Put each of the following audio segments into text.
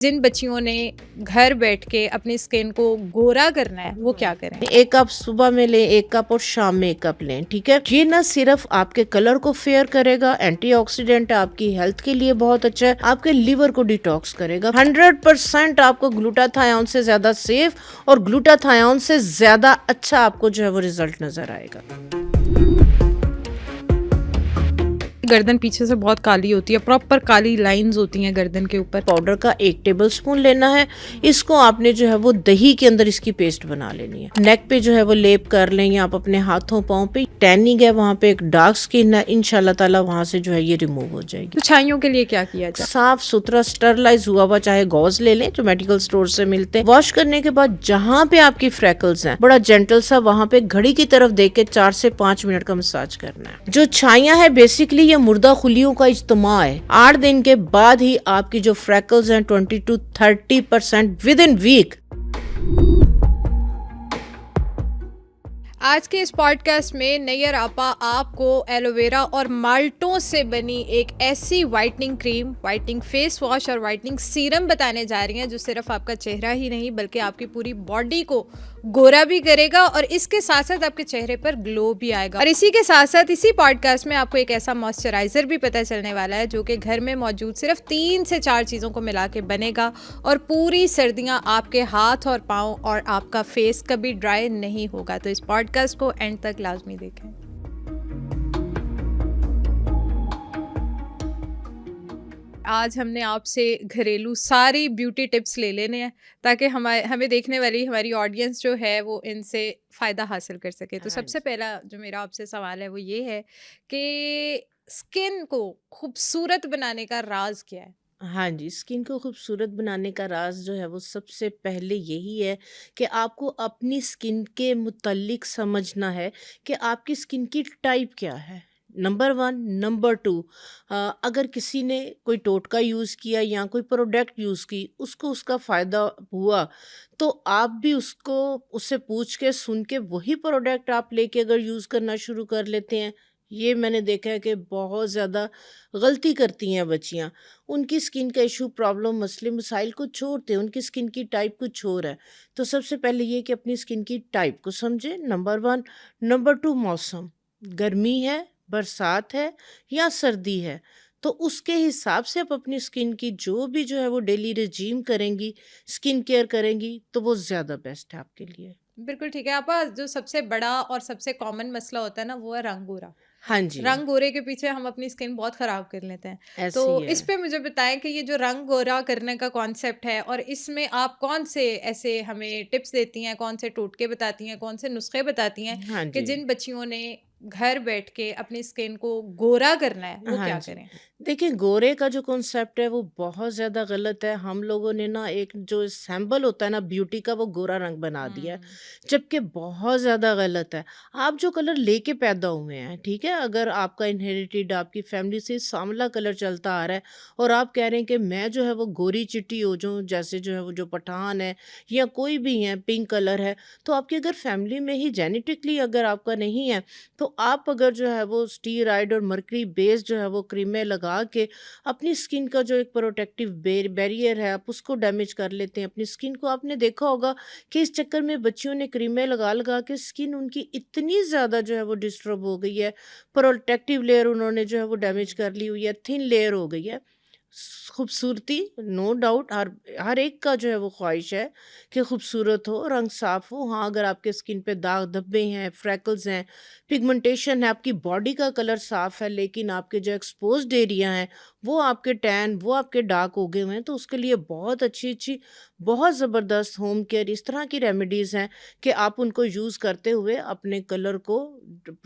जिन बच्चियों ने घर बैठ के अपनी स्किन को गोरा करना है वो क्या करें? एक कप सुबह में लें, एक कप और शाम में एक कप लें। ठीक है, ये न सिर्फ आपके कलर को फेयर करेगा, एंटीऑक्सीडेंट है, आपकी हेल्थ के लिए बहुत अच्छा है, आपके लिवर को डिटॉक्स करेगा। 100% आपको ग्लूटाथायोन से ज्यादा सेफ और ग्लूटाथायोन से ज्यादा अच्छा आपको जो है वो रिजल्ट नजर आएगा। गर्दन पीछे से बहुत काली होती है, प्रॉपर काली लाइंस होती हैं गर्दन के ऊपर। पाउडर का 1 टेबलस्पून लेना है, इसको आपने जो है वो दही के अंदर इसकी पेस्ट बना लेनी है। नेक पे जो है वो लेप कर लें, या आप अपने हाथों पाँव पे टैनिंग है वहाँ पे, एक डार्क स्किन है, इंशाल्लाह ताला वहाँ से जो है ये रिमूव हो जाएगी। तो छाइयों के लिए क्या किया जाए? साफ सुथरा स्टरलाइज हुआ हुआ चाहे गॉज ले लें जो मेडिकल स्टोर से मिलते हैं। वॉश करने के बाद जहाँ पे आपकी फ्रैकल्स हैं, बड़ा जेंटल सा वहाँ पे घड़ी की तरफ देख के 4 से 5 मिनट का मसाज करना है। जो छाइयाँ है बेसिकली ये मुर्दा खुलियों का इज्तिमा है। 8 दिन के बाद ही आपकी जो फ्रैकल्स हैं 20 to 30% विद इन वीक। आज के इस पॉडकास्ट में नैयर आपा आपको एलोवेरा और माल्टों से बनी एक ऐसी whitening cream, whitening face wash और वाइटनिंग सीरम बताने जा रही हैं जो सिर्फ आपका चेहरा ही नहीं बल्कि आपकी पूरी बॉडी को गोरा भी करेगा और इसके साथ साथ आपके चेहरे पर ग्लो भी आएगा। और इसी के साथ साथ इसी पॉडकास्ट में आपको एक ऐसा मॉइस्चराइजर भी पता चलने वाला है जो कि घर में मौजूद सिर्फ 3 से 4 चीज़ों को मिला के बनेगा और पूरी सर्दियां आपके हाथ और पाँव और आपका फेस कभी ड्राई नहीं होगा। तो इस पॉडकास्ट को एंड तक लाजमी देखें। आज हमने आपसे घरेलू सारी ब्यूटी टिप्स ले लेने हैं ताकि हमें देखने वाली हमारी ऑडियंस जो है वो इनसे फ़ायदा हासिल कर सके। तो सबसे पहला जो मेरा आपसे सवाल है वो ये है कि स्किन को खूबसूरत बनाने का राज क्या है? हाँ जी, स्किन को खूबसूरत बनाने का राज जो है वो सबसे पहले यही है कि आपको अपनी स्किन के मुतल्लिक समझना है कि आपकी स्किन की टाइप क्या है। नंबर 1। नंबर 2, अगर किसी ने कोई टोटका यूज़ किया या कोई प्रोडक्ट यूज़ की, उसको उसका फ़ायदा हुआ, तो आप भी उसको उससे पूछ के सुन के वही प्रोडक्ट आप लेके अगर यूज़ करना शुरू कर लेते हैं, ये मैंने देखा है कि बहुत ज़्यादा गलती करती हैं बच्चियाँ। उनकी स्किन का इशू, प्रॉब्लम, मसले मसाइल कुछ छोड़ते हैं, उनकी स्किन की टाइप कुछ और है। तो सबसे पहले ये कि अपनी स्किन की टाइप को समझें, नंबर 1। नंबर 2, मौसम, गर्मी है, बरसात है या सर्दी है, तो उसके हिसाब से आप अपनी स्किन की जो भी जो है वो डेली रिजीम करेंगी, स्किन केयर करेंगी, तो वो ज़्यादा बेस्ट है आपके लिए। बिल्कुल ठीक है आपा। जो सबसे बड़ा और सबसे कॉमन मसला होता है ना वो है रंग गोरा। हाँ जी, रंग गोरे के पीछे हम अपनी स्किन बहुत ख़राब कर लेते हैं। तो ऐसे ही इस है। पे मुझे बताएं कि ये जो रंग गोरा करने का कॉन्सेप्ट है और इसमें आप कौन से ऐसे हमें टिप्स देती हैं, कौन से टोटके बताती हैं, कौन से नुस्खे बताती हैं हाँ कि जी। जिन बच्चियों ने घर बैठ के अपनी स्किन को गोरा करना है वो हाँ क्या जी। करें? देखिए, गोरे का जो कॉन्सेप्ट है वो बहुत ज़्यादा गलत है। हम लोगों ने ना एक जो सिंबल होता है ना ब्यूटी का, वो गोरा रंग बना दिया है, हुँ। जबकि बहुत ज़्यादा गलत है। आप जो कलर लेके पैदा हुए हैं, ठीक है? अगर आपका इनहेरिटेड आपकी फैमिली से सांवला कलर चलता आ रहा है और आप कह रहे हैं कि मैं जो है वो गोरी-चिट्टी हो जाऊँ, जैसे जो है वो जो पठान है या कोई भी है, पिंक कलर है, तो आपकी अगर फैमिली में ही जेनेटिकली अगर आपका नहीं है, तो आप अगर जो है वो स्टीरॉयड और मर्करी बेस्ड जो है वो क्रीमें लगा के अपनी स्किन का जो एक प्रोटेक्टिव बैरियर है आप उसको डैमेज कर लेते हैं अपनी स्किन को। आपने देखा होगा कि इस चक्कर में बच्चियों ने क्रीमें लगा लगा के स्किन उनकी इतनी ज़्यादा जो है वो डिस्टर्ब हो गई है, प्रोटेक्टिव लेयर उन्होंने जो है वो डैमेज कर ली हुई है, थिन लेयर हो गई है। खूबसूरती नो डाउट हर हर एक का जो है वो ख्वाहिश है कि खूबसूरत हो, रंग साफ हो। हाँ, अगर आपके स्किन पे दाग धब्बे हैं, फ्रैकल्स हैं, पिगमेंटेशन है, आपकी बॉडी का कलर साफ है, लेकिन आपके जो एक्सपोज्ड एरिया हैं वो आपके टैन, वो आपके डार्क हो गए हुए हैं, तो उसके लिए बहुत अच्छी अच्छी, बहुत ज़बरदस्त होम केयर इस तरह की रेमेडीज़ हैं कि आप उनको यूज़ करते हुए अपने कलर को,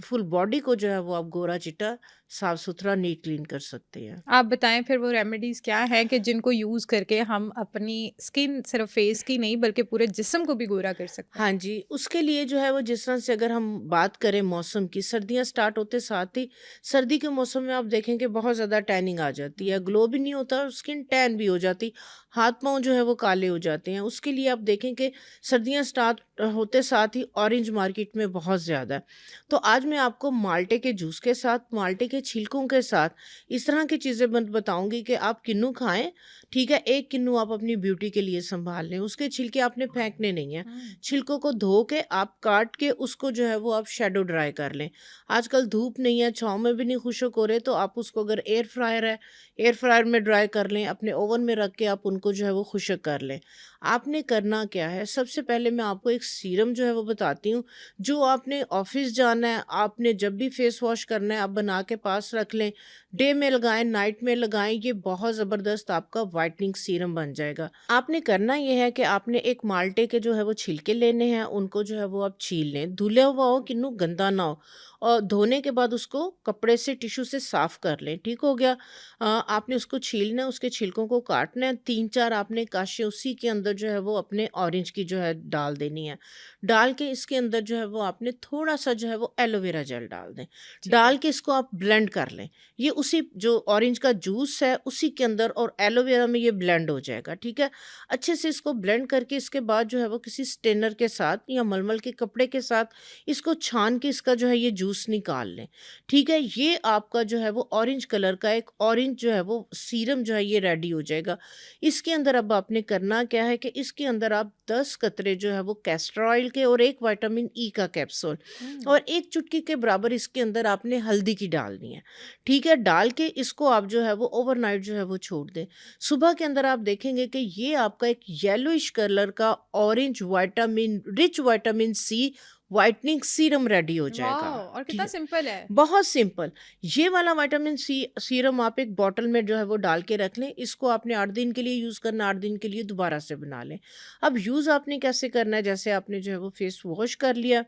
फुल बॉडी को जो है वो आप गोरा चिट्टा, साफ सुथरा, नीट क्लीन कर सकते हैं। आप बताएं फिर वो रेमेडीज़ क्या हैं कि जिनको यूज़ करके हम अपनी स्किन सिर्फ फेस की नहीं बल्कि पूरे जिस्म को भी गोरा कर सकते हैं? हाँ जी, उसके लिए जो है वो जिस तरह से अगर हम बात करें मौसम की, सर्दियाँ स्टार्ट होते साथ ही सर्दी के मौसम में आप देखें कि बहुत ज़्यादा टैनिंग आ जाती है, हुँ। ग्लो भी नहीं होता और स्किन टैन भी हो जाती। हाथ-पाँव जो है वो काले हो जाते हैं। उसके लिए आप देखें कि सर्दियाँ स्टार्ट होते साथ ही ऑरेंज मार्केट में बहुत ज़्यादा है। तो आज मैं आपको माल्टे के जूस के साथ, माल्टे के छिलकों के साथ इस तरह की चीज़ें बताऊँगी कि आप किन्नू खाएँ, ठीक है? 1 किन्नू आप अपनी ब्यूटी के लिए सँभाल लें। उसके छिलके आपने फेंकने नहीं हैं। हुँ। छिलकों को धो के आप काट के उसको जो है वो आप शैडो ड्राई कर लें। आजकल धूप नहीं है, छाँव में भी नहीं खुशक हो रहे, तो आप उसको अगर एयर फ्रायर है, एयर फ्रायर में ड्राई कर लें, अपने ओवन में रख के आप उनको जो है वो खुशक कर लें। आपने करना क्या है, सबसे पहले मैं आपको एक सीरम जो है वो बताती हूँ, जो आपने ऑफ़िस जाना है, आपने जब भी फेस वॉश करना है, आप बना के पास रख लें। डे में लगाएँ, नाइट में लगाएँ, ये बहुत ज़बरदस्त आपका व्हाइटनिंग सीरम बन जाएगा। आपने करना ये है कि आपने एक माल्टे के जो है वो छिलके लेने हैं, उनको जो है वो आप छील लें। धुला हुआ हो, किन्नू गंदा ना हो, और धोने के बाद उसको कपड़े से, टिश्यू से साफ़ कर लें, ठीक हो गया? आपने उसको छीलना है, उसके छिलकों को काटना है, 3-4 आपने काशियाँ उसी के अंदर जो है वो अपने ऑरेंज की जो है डाल देनी है। डाल के इसके अंदर जो है वो आपने थोड़ा-सा जो है वो एलोवेरा जेल डाल दें। ठीक है। डाल के इसको आप ब्लेंड कर लें। ये उसी जो ऑरेंज का जूस है उसी के अंदर और एलोवेरा में ये ब्लेंड हो जाएगा, ठीक है? अच्छे से इसको ब्लेंड करके इसके बाद जो है वो किसी स्ट्रेनर के साथ या मलमल के कपड़े के साथ इसको छान के इसका जो है ये जूस निकाल लें, ठीक है? ये आपका जो है वो ऑरेंज कलर का एक ऑरेंज जो है वो सीरम जो है ये रेडी हो जाएगा। इसके अंदर अब आपने करना क्या है कि इसके अंदर आप 10 कतरे जो है वो कैस्टर ऑयल के और 1 विटामिन ई का कैप्सूल हुँ। और 1 चुटकी के बराबर इसके अंदर आपने हल्दी की डालनी है, ठीक है? डाल के इसको आप जो है वो ओवरनाइट जो है वो छोड़ दें। सुबह के अंदर आप देखेंगे कि ये आपका एक येलोइश कलर का orange rich vitamin C whitening serum ready हो जाएगा, वाओ! और ठीक कितना है? सिंपल है। बहुत सिंपल। ये वाला विटामिन सी सीरम आप एक बॉटल में जो है वो डाल के रख लें। इसको आपने 8 दिन के लिए यूज़ करना, 8 दिन के लिए दोबारा से बना लें। अब यूज़ आपने कैसे करना है, जैसे आपने जो है वो फेस वॉश कर लिया।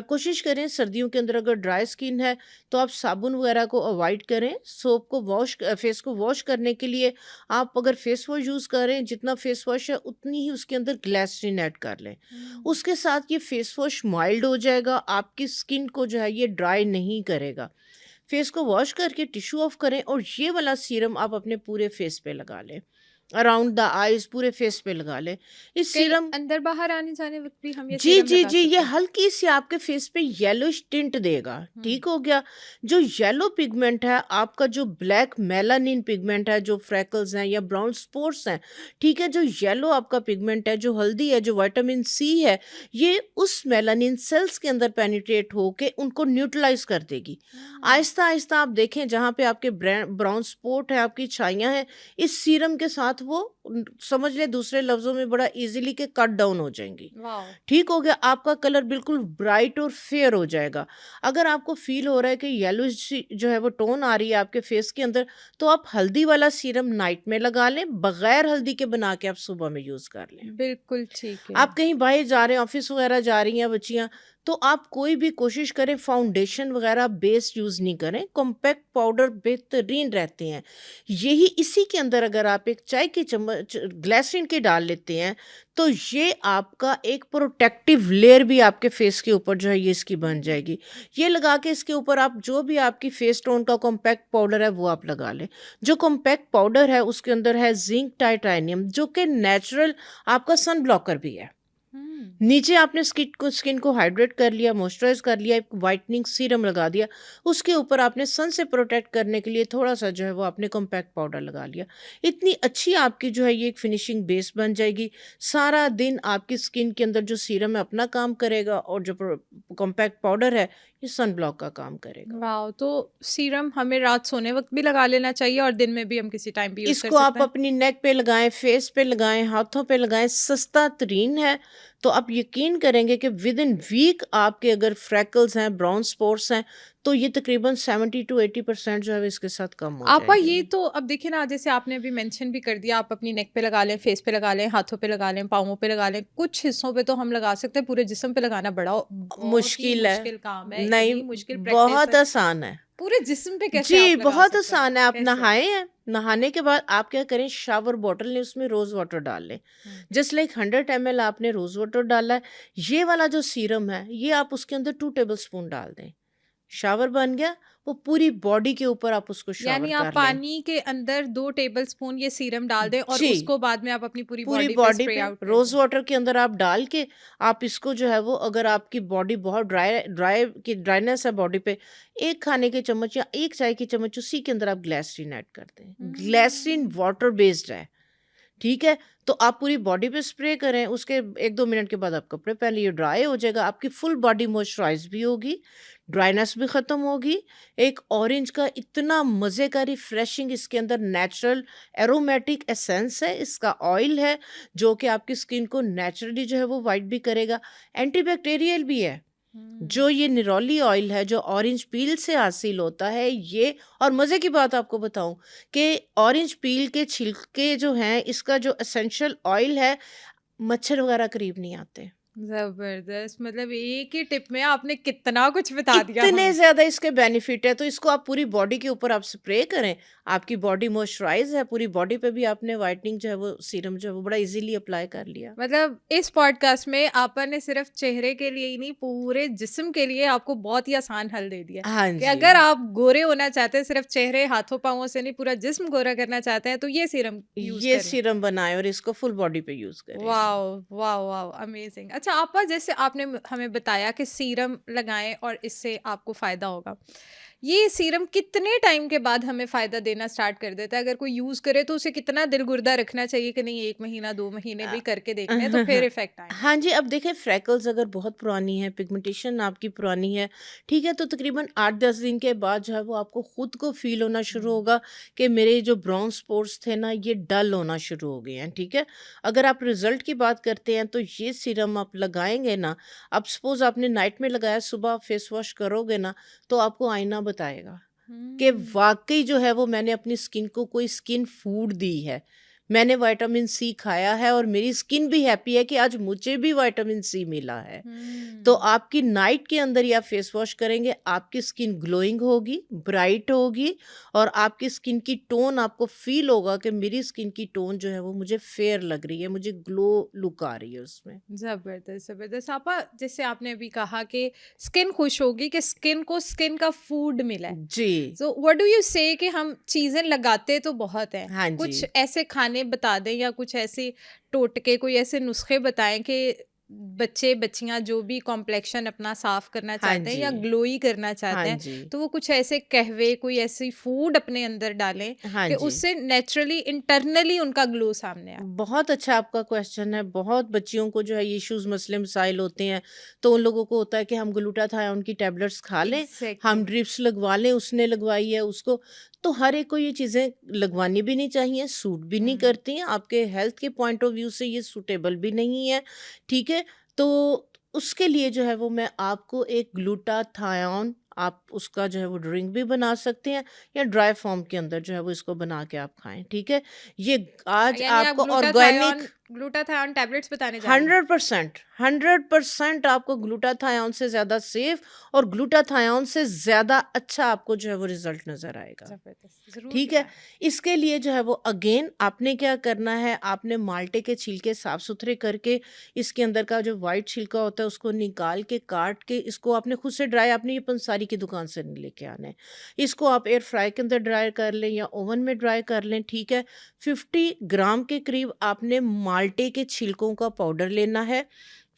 कोशिश करें सर्दियों के अंदर अगर ड्राई स्किन है तो आप साबुन वगैरह को अवॉइड करें। सोप को फेस को वॉश करने के लिए आप अगर फेस वॉश यूज़ करें, जितना फेस वॉश है उतनी ही उसके अंदर ग्लिसरीन ऐड कर लें। हुँ। उसके साथ ये फेस वॉश माइल्ड हो जाएगा, आपकी स्किन को जो है ये ड्राई नहीं करेगा। फेस को वॉश करके टिश्यू ऑफ करें और ये वाला सीरम आप अपने पूरे फेस पे लगा लें, अराउंड द आईज पूरे फेस पे लगा लें। इस कहीं सीरम अंदर बाहर आने-जाने वक़्त भी हम ये जी, सीरम जी, लगा जी, ये सकते हैं? हल्की सी आपके फेस पे येलोइश टिंट देगा, हुँ। ठीक हो गया? जो येलो पिगमेंट है, आपका जो ब्लैक मेलानिन पिगमेंट है, जो फ्रेकल्स हैं या ब्राउन स्पॉट्स हैं, ठीक है? जो येलो आपका पिगमेंट है, जो हल्दी है, जो विटामिन सी है, ये उस मेलानिन सेल्स के अंदर पेनिट्रेट होके उनको न्यूट्रलाइज़ कर देगी। हुँ। आहिस्ता-आहिस्ता आप देखें जहाँ पे आपके ब्राउन स्पॉट है, आपकी छाइयाँ हैं, इस सीरम के साथ वो समझ लें दूसरे लफ्ज़ों में बड़ा ईज़िली के कट डाउन हो जाएँगी। वाओ! ठीक हो गया, आपका कलर बिल्कुल ब्राइट और फेयर हो जाएगा। अगर आपको फ़ील हो रहा है कि येलोइश सी जो है वो टोन आ रही है आपके फेस के अंदर, तो आप हल्दी वाला सीरम नाइट में लगा लें, बगैर हल्दी के बना के आप सुबह में यूज़ कर लें। बिल्कुल ठीक है। आप कहीं बाहर जा रहे हैं, ऑफ़िस वगैरह जा रही हैं बच्चियाँ, तो आप कोई भी कोशिश करें फाउंडेशन वगैरह बेस यूज़ नहीं करें, कॉम्पैक्ट पाउडर बेहतरीन रहते हैं। यही इसी के अंदर अगर आप एक चाय की चम्मच ग्लिसरीन की डाल लेते हैं, तो ये आपका एक प्रोटेक्टिव लेयर भी आपके फेस के ऊपर जो है ये इसकी बन हुँ। जाएगी। ये लगा के इसके ऊपर आप जो भी आपकी फेस टोन का कॉम्पैक्ट पाउडर है वो आप लगा लें। जो कॉम्पैक्ट पाउडर है उसके अंदर है ज़िंक टाइटेनियम, जो कि नेचुरल आपका सन ब्लॉकर भी है। हुँ। नीचे आपने स्किन को हाइड्रेट कर लिया, मॉइस्चराइज़ कर लिया, एक व्हाइटनिंग सीरम लगा दिया। उसके ऊपर आपने सन से प्रोटेक्ट करने के लिए थोड़ा-सा जो है वो आपने कॉम्पैक्ट पाउडर लगा लिया। इतनी अच्छी आपकी जो है ये एक फिनिशिंग बेस बन जाएगी। सारा दिन आपकी स्किन के अंदर जो सीरम है अपना काम करेगा और जो कॉम्पैक्ट पाउडर है ये सन ब्लॉक का काम करेगा। वाओ! तो सीरम हमें रात सोने वक़्त भी लगा लेना चाहिए और दिन में भी हम किसी टाइम भी यूज़ कर इसको सकते आप हैं? अपनी नेक पे लगाएँ, फेस पे लगाएँ, हाथों पे लगाएँ, सस्ता तरीन है। तो आप यकीन करेंगे कि विदिन वीक आपके अगर फ्रैकल्स हैं, ब्राउन स्पॉट्स हैं, तो ये तकरीबन 70 टू 80% जो है वो इसके साथ कम हो आपा ये जाएँगे। तो अब देखिए ना, जैसे आपने अभी मेंशन भी कर दिया, आप अपनी नेक पे लगा लें, फेस पे लगा लें, हाथों पे लगा लें, पाँवों पे लगा लें, कुछ हिस्सों पे तो हम लगा सकते हैं, पूरे जिस्म पे लगाना बड़ा बहुत ही मुश्किल है। मुश्किल काम है, नहीं, इतनी मुश्किल प्रैक्टिस बहुत है। आसान है। पूरे जिस्म पे कैसे जी, आप लगा बहुत सकते हैं? आसान है। आप कैसे? नहाए हैं, नहाने के बाद आप क्या करें, शावर बॉटल लें, उसमें रोज़ वाटर डाल लें। हुँ। जस्ट लाइक 100 ml आपने रोज़ वाटर डाला है, ये वाला जो सीरम है, ये आप उसके अंदर 2 टेबलस्पून डाल दें। शावर बन गया, वो पूरी बॉडी के ऊपर आप उसको यानी शावर आप कर लें। पानी के अंदर 2 टेबलस्पून ये सीरम डाल दें और जी। उसको बाद में आप अपनी पूरी पूरी बॉडी पे बॉडी स्प्रे पे आउट कर रोज दें। वाटर के अंदर आप डाल के आप इसको जो है वो, अगर आपकी बॉडी बहुत ड्राईनेस है बॉडी पे, एक खाने के चम्मच या एक चाय की चम्मच उसी के अंदर आप ग्लिसरीन ऐड कर दें। ग्लिसरीन वाटर बेस्ड है, ठीक है? तो आप पूरी बॉडी पे स्प्रे करें, उसके 1-2 मिनट के बाद आप कपड़े पहन लिए, ड्राई हो जाएगा, आपकी फुल बॉडी मॉइस्चराइज़ भी होगी, ड्राइनेस भी ख़त्म होगी। एक ऑरेंज का इतना मज़े का रिफ्रेशिंग इसके अंदर नेचुरल एरोमेटिक एसेंस है, इसका ऑयल है, जो कि आपकी स्किन को नेचुरली जो है वो वाइट भी करेगा, एंटीबैक्टीरियल भी है। जो ये निरोली ऑयल है, जो ऑरेंज पील से हासिल होता है ये, और मज़े की बात आपको बताऊं कि ऑरेंज पील के छिलके जो हैं, इसका जो एसेंशियल ऑयल है, मच्छर वगैरह करीब नहीं आते। ज़बरदस्त! मतलब एक ही टिप में आपने कितना कुछ बता दिया इतने हमें। ज़्यादा इसके बेनिफिट है, तो इसको आप पूरी बॉडी के ऊपर आप स्प्रे करें, आपकी बॉडी मॉइस्चराइज है, पूरी बॉडी पे भी आपने वाइटनिंग जो है वो सीरम जो है वो बड़ा इजीली अप्लाई कर लिया। मतलब इस पॉडकास्ट में आपा ने सिर्फ चेहरे के लिए ही नहीं, पूरे जिस्म के लिए आपको बहुत ही आसान हल दे दिया हाँ कि जी, अगर आप गोरे होना चाहते हैं, सिर्फ चेहरे हाथों पाँवों से नहीं, पूरा जिस्म गोरा करना चाहते हैं, तो ये सीरम यूज़ ये करें। सीरम बनाएं और इसको फुल बॉडी पे यूज़ करें। वाओ! वाओ! वाओ! अमेज़िंग। अच्छा आपा, जैसे आपने हमें बताया कि सीरम लगाएँ और इससे आपको फ़ायदा होगा। ये सीरम कितने टाइम के बाद हमें फ़ायदा देना स्टार्ट कर देता है? अगर कोई यूज़ करे तो उसे कितना दिल-गुर्दा रखना चाहिए कि नहीं 1 महीना, 2 महीने भी करके देखने हैं तो फिर इफ़ेक्ट आएँगे? हाँ जी, अब देखें, फ्रेकल्स अगर बहुत पुरानी है, पिगमेंटेशन आपकी पुरानी है, ठीक है, तो तकरीबन 8-10 दिन के बाद जो है वो आपको खुद को फ़ील होना शुरू हुँ। होगा कि मेरे जो ब्राउन स्पॉट्स थे ना, ये डल होना शुरू हो गए हैं, ठीक है? अगर आप रिज़ल्ट की बात करते हैं तो ये सीरम आप लगाएँगे ना, अब सपोज़ आपने नाइट में लगाया, सुबह फेस वॉश करोगे ना, तो आपको आईना बताएगा कि हुँ। वाक़ई जो है वो मैंने अपनी स्किन को कोई स्किन फूड दी है। मैंने विटामिन सी खाया है और मेरी स्किन भी हैप्पी है कि आज मुझे भी विटामिन सी मिला है। तो हुँ। आपकी नाइट के अंदर या फेस वॉश करेंगे, आपकी स्किन ग्लोइंग होगी, ब्राइट होगी, और आपकी स्किन की टोन आपको फ़ील होगा कि मेरी स्किन की टोन जो है वो मुझे फेयर लग रही है, मुझे ग्लो लुक आ रही है उसमें। ज़बरदस्त, ज़बरदस्त। आपा, जैसे आपने अभी कहा कि स्किन खुश होगी कि स्किन को स्किन का फूड मिला है। जी। सो व्हाट डू यू से कि हम चीज़ें लगाते तो बहुत हैं। हाँ जी। कुछ ऐसे खाने बता दें या कुछ ऐसे टोटके, कोई ऐसे नुस्खे बताएँ कि बच्चे बच्चियाँ जो भी कॉम्प्लेक्शन अपना साफ करना हाँ चाहते हैं जी। या ग्लोई करना हाँ चाहते हैं, जी। तो वो कुछ ऐसे कहवे, कोई ऐसी फूड अपने अंदर डालें हाँ कि जी। उससे नेचुरली इंटरनली उनका ग्लो सामने आए। बहुत अच्छा आपका क्वेश्चन है। बहुत बच्चियों को जो है ये इश्यूज़ मसले मसाइल होते हैं, तो उन लोगों को होता है कि हम ग्लूटाथायोन की टैबलेट्स खा लें, एग्जैक्टली। हम ड्रिप्स लगवा लें, उसने लगवाई है उसको। तो हर एक को ये चीज़ें लगवानी भी नहीं चाहिए, सूट भी नहीं हम्म। करती हैं, आपके हेल्थ के पॉइंट ऑफ व्यू से ये सूटेबल भी नहीं है, ठीक है? तो उसके लिए जो है वो मैं आपको एक ग्लूटाथायोन, आप उसका जो है वो ड्रिंक भी बना सकते हैं, या ड्राई फॉर्म के अंदर जो है वो इसको बना के आप खाएँ, ठीक है? ये आज यानी आप आपको ऑर्गेनिक ग्लूटाथायोन ग्लूटाथायोन टैबलेट्स बताने जा रहे हैं? 100%, 100% आपको ग्लूटाथायोन से ज़्यादा सेफ और ग्लूटाथायोन से ज़्यादा अच्छा आपको जो है वो रिज़ल्ट नज़र आएगा। जबरदस्त, जरूर ठीक है? बताएं। इसके लिए जो है वो अगेन आपने क्या करना है, आपने माल्टे के छिलके साफ-सुथरे करके, इसके अंदर का जो व्हाइट छिलका होता है उसको निकाल के, काट के, इसको आपने खुद से ड्राई, आपने ये पंसारी की दुकान से नहीं लेके आना है। इसको आप एयर फ्राई के अंदर ड्राई कर लें या ओवन में ड्राई कर लें, ठीक है? 50 ग्राम के करीब आपने माल्टे के छिलकों का पाउडर लेना है।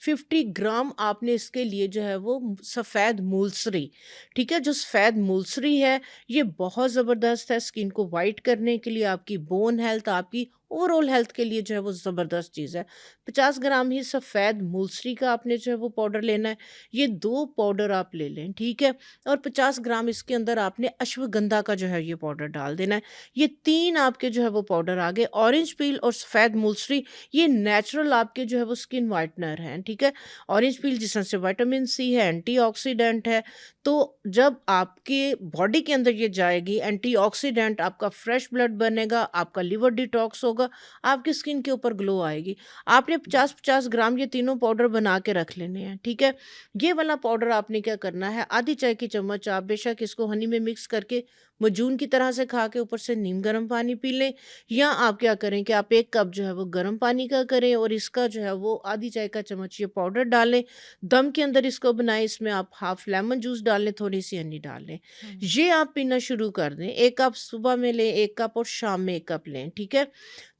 50 ग्राम आपने इसके लिए जो है वो सफ़ेद मूलसरी, ठीक है? जो सफ़ेद मूलसरी है, ये बहुत ज़बरदस्त है स्किन को वाइट करने के लिए, आपकी बोन हेल्थ, आपकी ओवरऑल हेल्थ के लिए जो है वो ज़बरदस्त चीज़ है। 50 ग्राम ही सफ़ेद मूलसरी का आपने जो है वो पाउडर लेना है। ये 2 पाउडर आप ले लें, ठीक है? और 50 ग्राम इसके अंदर आपने अश्वगंधा का जो है ये पाउडर डाल देना है। ये 3 आपके जो है वो पाउडर आ गए। ऑरेंज पील और सफ़ेद मूलसरी, ये नेचुरल आपके जो है वो स्किन वाइटनर हैं, ठीक है? ऑरेंज पील जिसमें से विटामिन सी है, एंटीऑक्सीडेंट है, तो जब आपके बॉडी के अंदर ये जाएगी, एंटीऑक्सीडेंट, आपका फ्रेश ब्लड बनेगा, आपका लिवर डिटॉक्स होगा, होगा, आपकी स्किन के ऊपर ग्लो आएगी। आपने 50-50 ग्राम ये तीनों पाउडर बना के रख लेने हैं, ठीक है? ये वाला पाउडर आपने क्या करना है, आधी चाय की चम्मच आप बेशक इसको हनी में मिक्स करके मजून की तरह से खा के ऊपर से नीम गर्म पानी पी लें, या आप क्या करें कि आप 1 कप जो है वो गर्म पानी का करें और इसका जो है वो आधी चाय का चम्मच ये पाउडर डालें, दम के अंदर इसको बनाएँ, इसमें आप हाफ लेमन जूस डाल लें, थोड़ी-सी हनी डाल लें। हुँ। ये आप पीना शुरू कर दें, 1 कप सुबह में लें, 1 कप और शाम में 1 कप लें, ठीक है?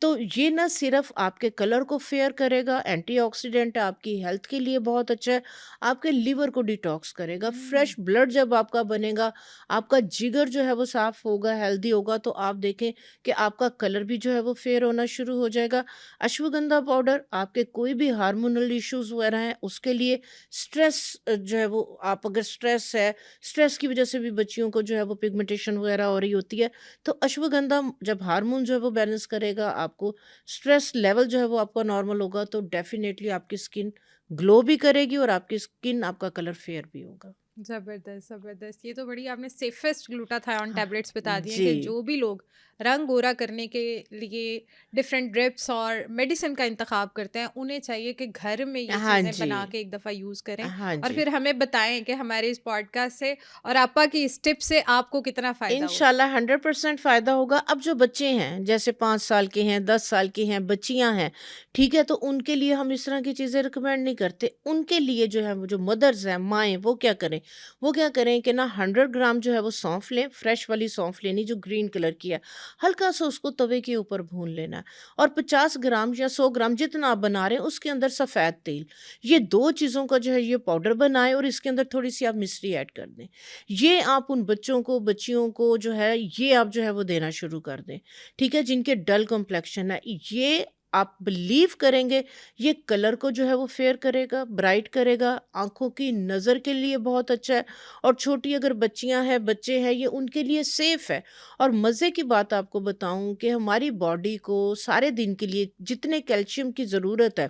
तो ये ना सिर्फ़ आपके कलर को फेयर करेगा, एंटीऑक्सीडेंट है, आपकी हेल्थ के लिए बहुत अच्छा है, आपके लिवर को डिटॉक्स करेगा, हुँ। फ्रेश ब्लड जब आपका बनेगा, आपका जिगर जो है वो साफ़ होगा, हेल्दी होगा, तो आप देखें कि आपका कलर भी जो है वो फेयर होना शुरू हो जाएगा। अश्वगंधा पाउडर आपके कोई भी हार्मोनल इश्यूज़ वगैरह हैं उसके लिए, स्ट्रेस जो है वो, आप अगर स्ट्रेस है, स्ट्रेस की वज़ह से भी बच्चियों को जो है वो पिगमेंटेशन वगैरह हो रही होती है, तो अश्वगंधा जब हार्मोन जो है वो बैलेंस करेगा, आपको स्ट्रेस लेवल जो है वो आपका नॉर्मल होगा, तो डेफ़िनेटली आपकी स्किन ग्लो भी करेगी और आपकी स्किन, आपका कलर फेयर भी होगा। ज़बरदस्त, ज़बरदस्त। ये तो बड़ी आपने सेफ़ेस्ट ग्लूटाथायोन टैबलेट्स बता दी हैं जी। कि जो भी लोग रंग गोरा करने के लिए डिफ़रेंट ड्रिप्स और मेडिसिन का इंतख़ाब करते हैं, उन्हें चाहिए कि घर में ये हाँ चीज़ें जी। बना के एक दफ़ा यूज़ करें हाँ और जी। फिर हमें बताएँ कि हमारे इस पॉडकास्ट से और आपा की इस टिप से आपको कितना फ़ायदा हुआ। इंशाल्लाह 100% फ़ायदा होगा। अब जो बच्चे हैं, जैसे 5 साल के हैं, 10 साल के हैं, बच्चियाँ हैं, ठीक है? तो उनके लिए हम इस तरह की चीज़ें रिकमेंड नहीं करते। उनके लिए जो है वो जो मदर्स हैं, माएँ, वो क्या करें? वो क्या करें कि ना 100 ग्राम जो है वो सौंफ लें, फ्रेश वाली सौंफ लेनी जो ग्रीन कलर की है। हल्का-सा उसको तवे के ऊपर भून लेना है और 50 ग्राम या 100 ग्राम जितना आप बना रहे हैं उसके अंदर सफ़ेद तेल, ये 2 चीज़ों का जो है ये पाउडर बनाएँ और इसके अंदर थोड़ी-सी आप मिश्री ऐड कर दें। ये आप उन बच्चों को, बच्चियों को जो है ये आप जो है वो देना शुरू कर दें, ठीक है? जिनके डल कॉम्प्लेक्शन है, ये आप बिलीव करेंगे, ये कलर को जो है वो फेयर करेगा, ब्राइट करेगा, आँखों की नज़र के लिए बहुत अच्छा है और छोटी अगर बच्चियाँ हैं, बच्चे हैं, ये उनके लिए सेफ़ है। और मज़े की बात आपको बताऊँ कि हमारी बॉडी को सारे दिन के लिए जितने कैल्शियम की ज़रूरत है,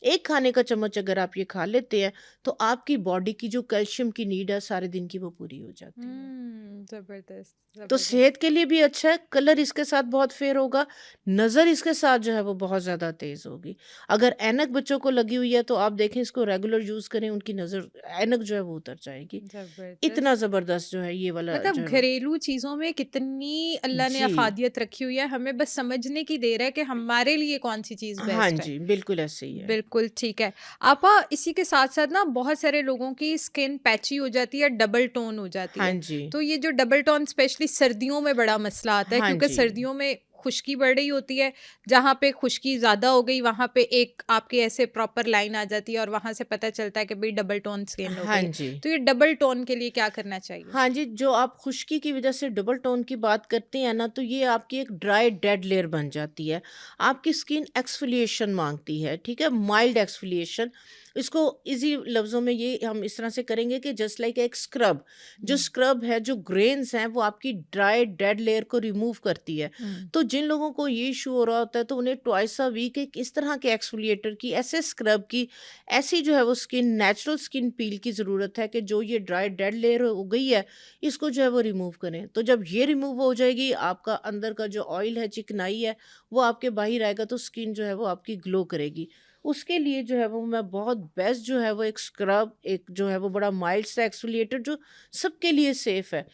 1 खाने का चम्मच अगर आप ये खा लेते हैं, तो आपकी बॉडी की जो कैल्शियम की नीड है सारे दिन की वो पूरी हो जाती है। ज़बरदस्त, तो ज़बरदस्त। सेहत के लिए भी अच्छा है, कलर इसके साथ बहुत फेयर होगा, नज़र इसके साथ जो है वो बहुत ज़्यादा तेज़ होगी। अगर ऐनक बच्चों को लगी हुई है तो आप देखें इसको रेगुलर यूज़ करें, उनकी नज़र, ऐनक जो है वो उतर जाएगी। ज़बरदस्त। इतना ज़बरदस्त जो है ये वाला मतलब जो है वो। घरेलू चीज़ों में कितनी अल्लाह ने जी। अफ़ादियत रखी हुई है, हमें बस समझने की देर है कि हमारे लिए कौन-सी चीज़ हाँ बेस्ट है। जी, बिल्कुल ऐसे ही है। बिल्कुल, ठीक है। आपा इसी के साथ-साथ ना बहुत सारे लोगों की स्किन पैची हो जाती है, डबल टोन हो जाती हाँ है। जी। तो ये जो डबल टोन स्पेशली सर्दियों में बड़ा मसला आता है हाँ क्योंकि जी। सर्दियों में खुश्की बढ़ रही होती है। जहाँ पे खुश्की ज़्यादा हो गई वहाँ पे एक आपके ऐसे प्रॉपर लाइन आ जाती है और वहाँ से पता चलता है कि भई डबल टोन स्किन हो हाँ गई है। जी। तो ये डबल टोन के लिए क्या करना चाहिए? हाँ जी, जो आप खुश्की की वज़ह से डबल टोन की बात करते हैं ना, तो ये आपकी एक ड्राई डेड लेयर बन जाती है। आपकी स्किन एक्सफ़ोलिएशन माँगती है, ठीक है? Mild exfoliation. इसको ईज़ी लफ्ज़ों में ये हम इस तरह से करेंगे कि जस्ट लाइक एक स्क्रब। जो हुँ, स्क्रब है, जो ग्रेन्स हैं, वो आपकी ड्राई डेड लेयर को रिमूव करती है। हुँ। तो जिन लोगों को ये इश्यू हो रहा होता है, तो उन्हें ट्वाइस अ वीक एक इस तरह के एक्सफ़ोलिएटर की, ऐसे स्क्रब की, ऐसी जो है वो स्किन, नेचुरल स्किन पील की ज़रूरत है कि जो ये ड्राई डेड लेयर हो गई है, इसको जो है वो रिमूव करें। तो जब ये रिमूव हो जाएगी, आपका अंदर का जो ऑयल है, चिकनाई है, वो आपके बाहर आएगा, तो स्किन जो है वो आपकी ग्लो करेगी। उसके लिए जो है वो मैं बहुत बेस्ट जो है वो एक स्क्रब, एक जो है वो बड़ा माइल्ड सा एक्सफोलिएटर जो सबके लिए सेफ़ है।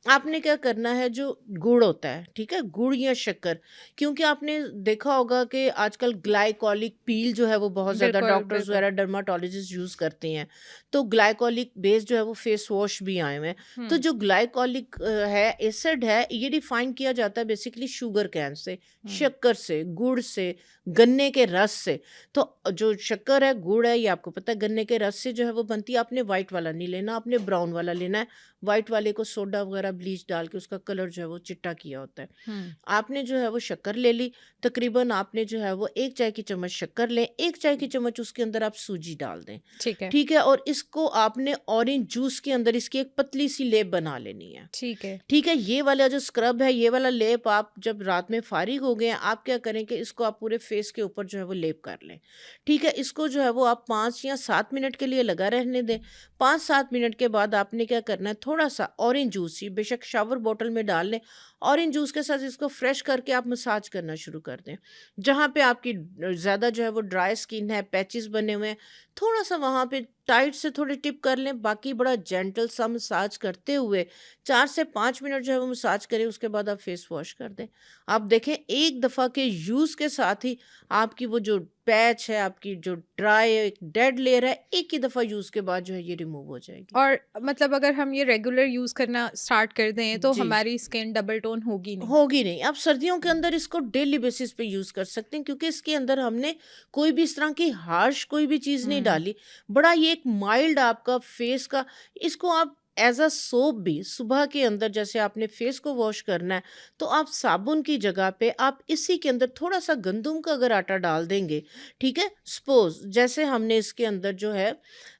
आपने क्या करना है, जो गुड़ होता है, ठीक है? गुड़ या शक्कर, क्योंकि आपने देखा होगा कि आजकल ग्लाइकोलिक पील जो है वो बहुत ज़्यादा बिल्कुल, डॉक्टर्स बिल्कुल। वगैरह, डर्माटोलॉजिस्ट यूज़ करते हैं। तो ग्लाइकोलिक बेस्ड जो है वो फेस वॉश भी आए हुए हैं। तो हुँ, जो ग्लाइकोलिक है, एसिड है, ये डिफाइन किया जाता है बेसिकली शुगर कैन से, हुँ। शक्कर से, गुड़ से, गन्ने के रस से। तो जो शक्कर है, गुड़ है, ये आपको पता है गन्ने के रस से जो है वो बनती है। आपने व्हाइट वाला नहीं लेना, आपने ब्राउन वाला लेना है। व्हाइट वाले को सोडा वगैरह, ब्लीच डाल के उसका कलर जो है वो चिट्टा किया होता है। हुँ, आपने जो है वो शक्कर ले ली, तकरीबन आपने जो है वो 1 चाय की चम्मच शक्कर लें, 1 चाय की चम्मच उसके अंदर आप सूजी डाल दें। ठीक है, ठीक है? और इसको आपने ऑरेंज जूस के अंदर इसकी एक पतली सी लेप बना लेनी है। ठीक है। ठीक है? ये वाला जो स्क्रब है, ये वाला लेप आप जब रात में फ़ारिग हो गए हैं, आप क्या करें कि इसको आप पूरे फेस के ऊपर जो है वो लेप कर लें। ठीक है? इसको जो है वो आप 5 या 7 मिनट के लिए लगा रहने दें। 5-7 मिनट के बाद आपने क्या करना है, थोड़ा-सा ऑरेंज जूस ही बेशक शावर बॉटल में डाल लें ऑरेंज जूस के साथ इसको फ्रेश करके आप मसाज करना शुरू कर दें। जहाँ पे आपकी ज़्यादा जो है वो ड्राई स्किन है, पैचेस बने हुए हैं, थोड़ा-सा वहाँ पे टाइट से थोड़ी टिप कर लें, बाकी बड़ा जेंटल सा मसाज करते हुए 4 से 5 मिनट जो है वो मसाज करें, उसके बाद आप फेस वॉश कर दें। आप देखें एक दफ़ा के यूज़ के साथ ही आपकी वो जो पैच है, आपकी जो ड्राई एक डेड लेयर है, एक ही दफ़ा यूज़ के बाद जो है ये रिमूव हो जाएगी। और मतलब अगर हम ये रेगुलर यूज़ करना स्टार्ट कर दें तो जी। हमारी स्किन डबल टोन होगी नहीं। होगी नहीं। आप सर्दियों के अंदर इसको डेली बेसिस पे यूज़ कर सकते हैं, क्योंकि इसके अंदर हमने कोई भी इस तरह की हार्श कोई भी चीज़ नहीं हुँ। डाली। बड़ा ये एक माइल्ड आपका फेस का, इसको आप एज़ अ सोप भी सुबह के अंदर जैसे आपने फेस को वॉश करना है, तो आप साबुन की जगह पे आप इसी के अंदर थोड़ा-सा गंदम का अगर आटा डाल देंगे, ठीक है? सपोज़ जैसे हमने इसके अंदर जो है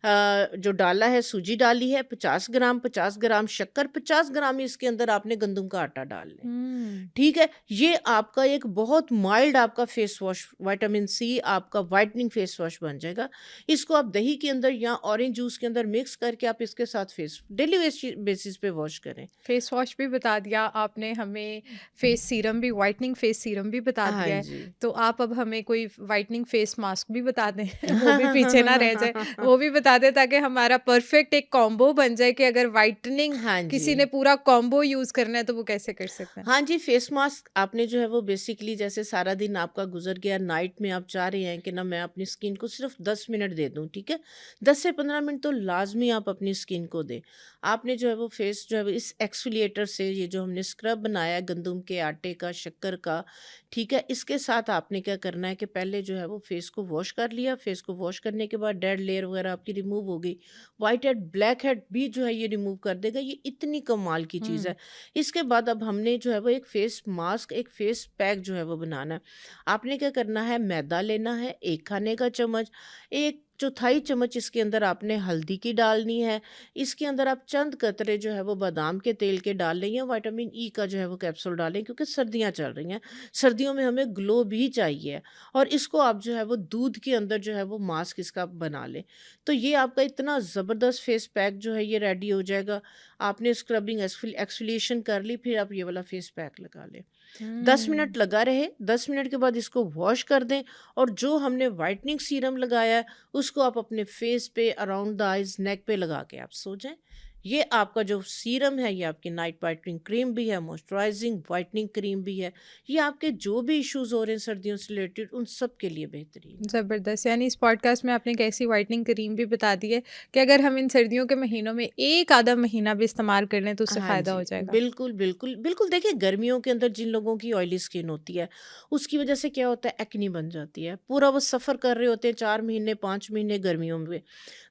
जो डाला है, सूजी डाली है 50 ग्राम शक्कर, 50 ग्राम ही इसके अंदर आपने गंदम का आटा डाल लें। हुँ। ठीक है? ये आपका एक बहुत माइल्ड आपका फेस वॉश, विटामिन सी आपका व्हाइटनिंग फेस वॉश बन जाएगा। इसको आप दही के अंदर या ऑरेंज जूस के अंदर मिक्स करके आप इसके साथ फेस डेली बेसिस पे वॉश करें। फेस वॉश भी बता दिया आपने हमें, फेस सीरम भी, व्हाइटनिंग फेस सीरम भी बता हाँ दिया है। जी। तो आप अब हमें कोई व्हाइटनिंग फेस मास्क भी बता दें वो भी पीछे ना रह जाए, वो भी बता दें ताकि हमारा परफेक्ट एक कॉम्बो बन जाए कि अगर व्हाइटनिंग हाँ जी। किसी ने पूरा कॉम्बो यूज़ करना है तो वो कैसे कर सकते हैं? हाँ जी, फेस मास्क आपने जो है वो बेसिकली जैसे सारा दिन आपका गुज़र गया, नाइट में आप चाह रहे हैं कि ना मैं अपनी स्किन को सिर्फ़ 10 मिनट दे दूँ, ठीक है? 10 से 15 मिनट तो लाज़मी आप अपनी स्किन को दें। आपने जो है वो फेस जो है वो इस एक्सफ़ोलिएटर से, ये जो हमने स्क्रब बनाया है गंदम के आटे का, शक्कर का, ठीक है? इसके साथ आपने क्या करना है कि पहले जो है वो फेस को वॉश कर लिया, फेस को वॉश करने के बाद डेड लेयर वग़ैरह आपकी रिमूव हो गई। व्हाइट हेड, ब्लैक हेड भी जो है ये रिमूव कर देगा, ये इतनी कमाल की चीज़ हुँ। है। इसके बाद अब हमने जो है वो एक फेस मास्क, एक फेस पैक जो है वो बनाना है। आपने क्या करना है, मैदा लेना है 1 खाने का चम्मच, 1 चौथाई चम्मच इसके अंदर आपने हल्दी की डालनी है। इसके अंदर आप चंद कतरे जो है वो बादाम के तेल के डाल लें या विटामिन ई का जो है वो कैप्सूल डालें, क्योंकि सर्दियाँ चल रही हैं। सर्दियों में हमें ग्लो भी चाहिए, और इसको आप जो है वो दूध के अंदर जो है वो मास्क इसका बना लें। तो ये आपका इतना ज़बरदस्त फेस पैक जो है ये रेडी हो जाएगा। आपने स्क्रबिंग एक्सफोलिएशन कर ली, फिर आप ये वाला फेस पैक लगा लें। 10 मिनट हुँ। लगा रहे, 10 मिनट के बाद इसको वॉश कर दें, और जो हमने व्हाइटनिंग सीरम लगाया है उसको आप अपने फेस पे, अराउंड द आइज़, नेक पे लगा के आप सो जाएँ। ये आपका जो सीरम है ये आपकी नाइट व्हाइटनिंग क्रीम भी है, मॉइस्चराइजिंग व्हाइटनिंग क्रीम भी है। ये आपके जो भी इश्यूज़ हो रहे हैं सर्दियों से रिलेटेड, उन सब के लिए बेहतरीन है। ज़बरदस्त! यानी इस पॉडकास्ट में आपने एक ऐसी व्हाइटनिंग क्रीम भी बता दी है कि अगर हम इन सर्दियों के महीनों में 1 आधा महीना भी इस्तेमाल कर लें तो उससे हाँ फ़ायदा जी, हो जाएगा। बिल्कुल, बिल्कुल, बिल्कुल। देखिए गर्मियों के अंदर जिन लोगों की ऑयली स्किन होती है, उसकी वजह से क्या होता है, एक्ने बन जाती है। पूरा वो सफ़र कर रहे होते हैं 4 महीने, 5 महीने गर्मियों में।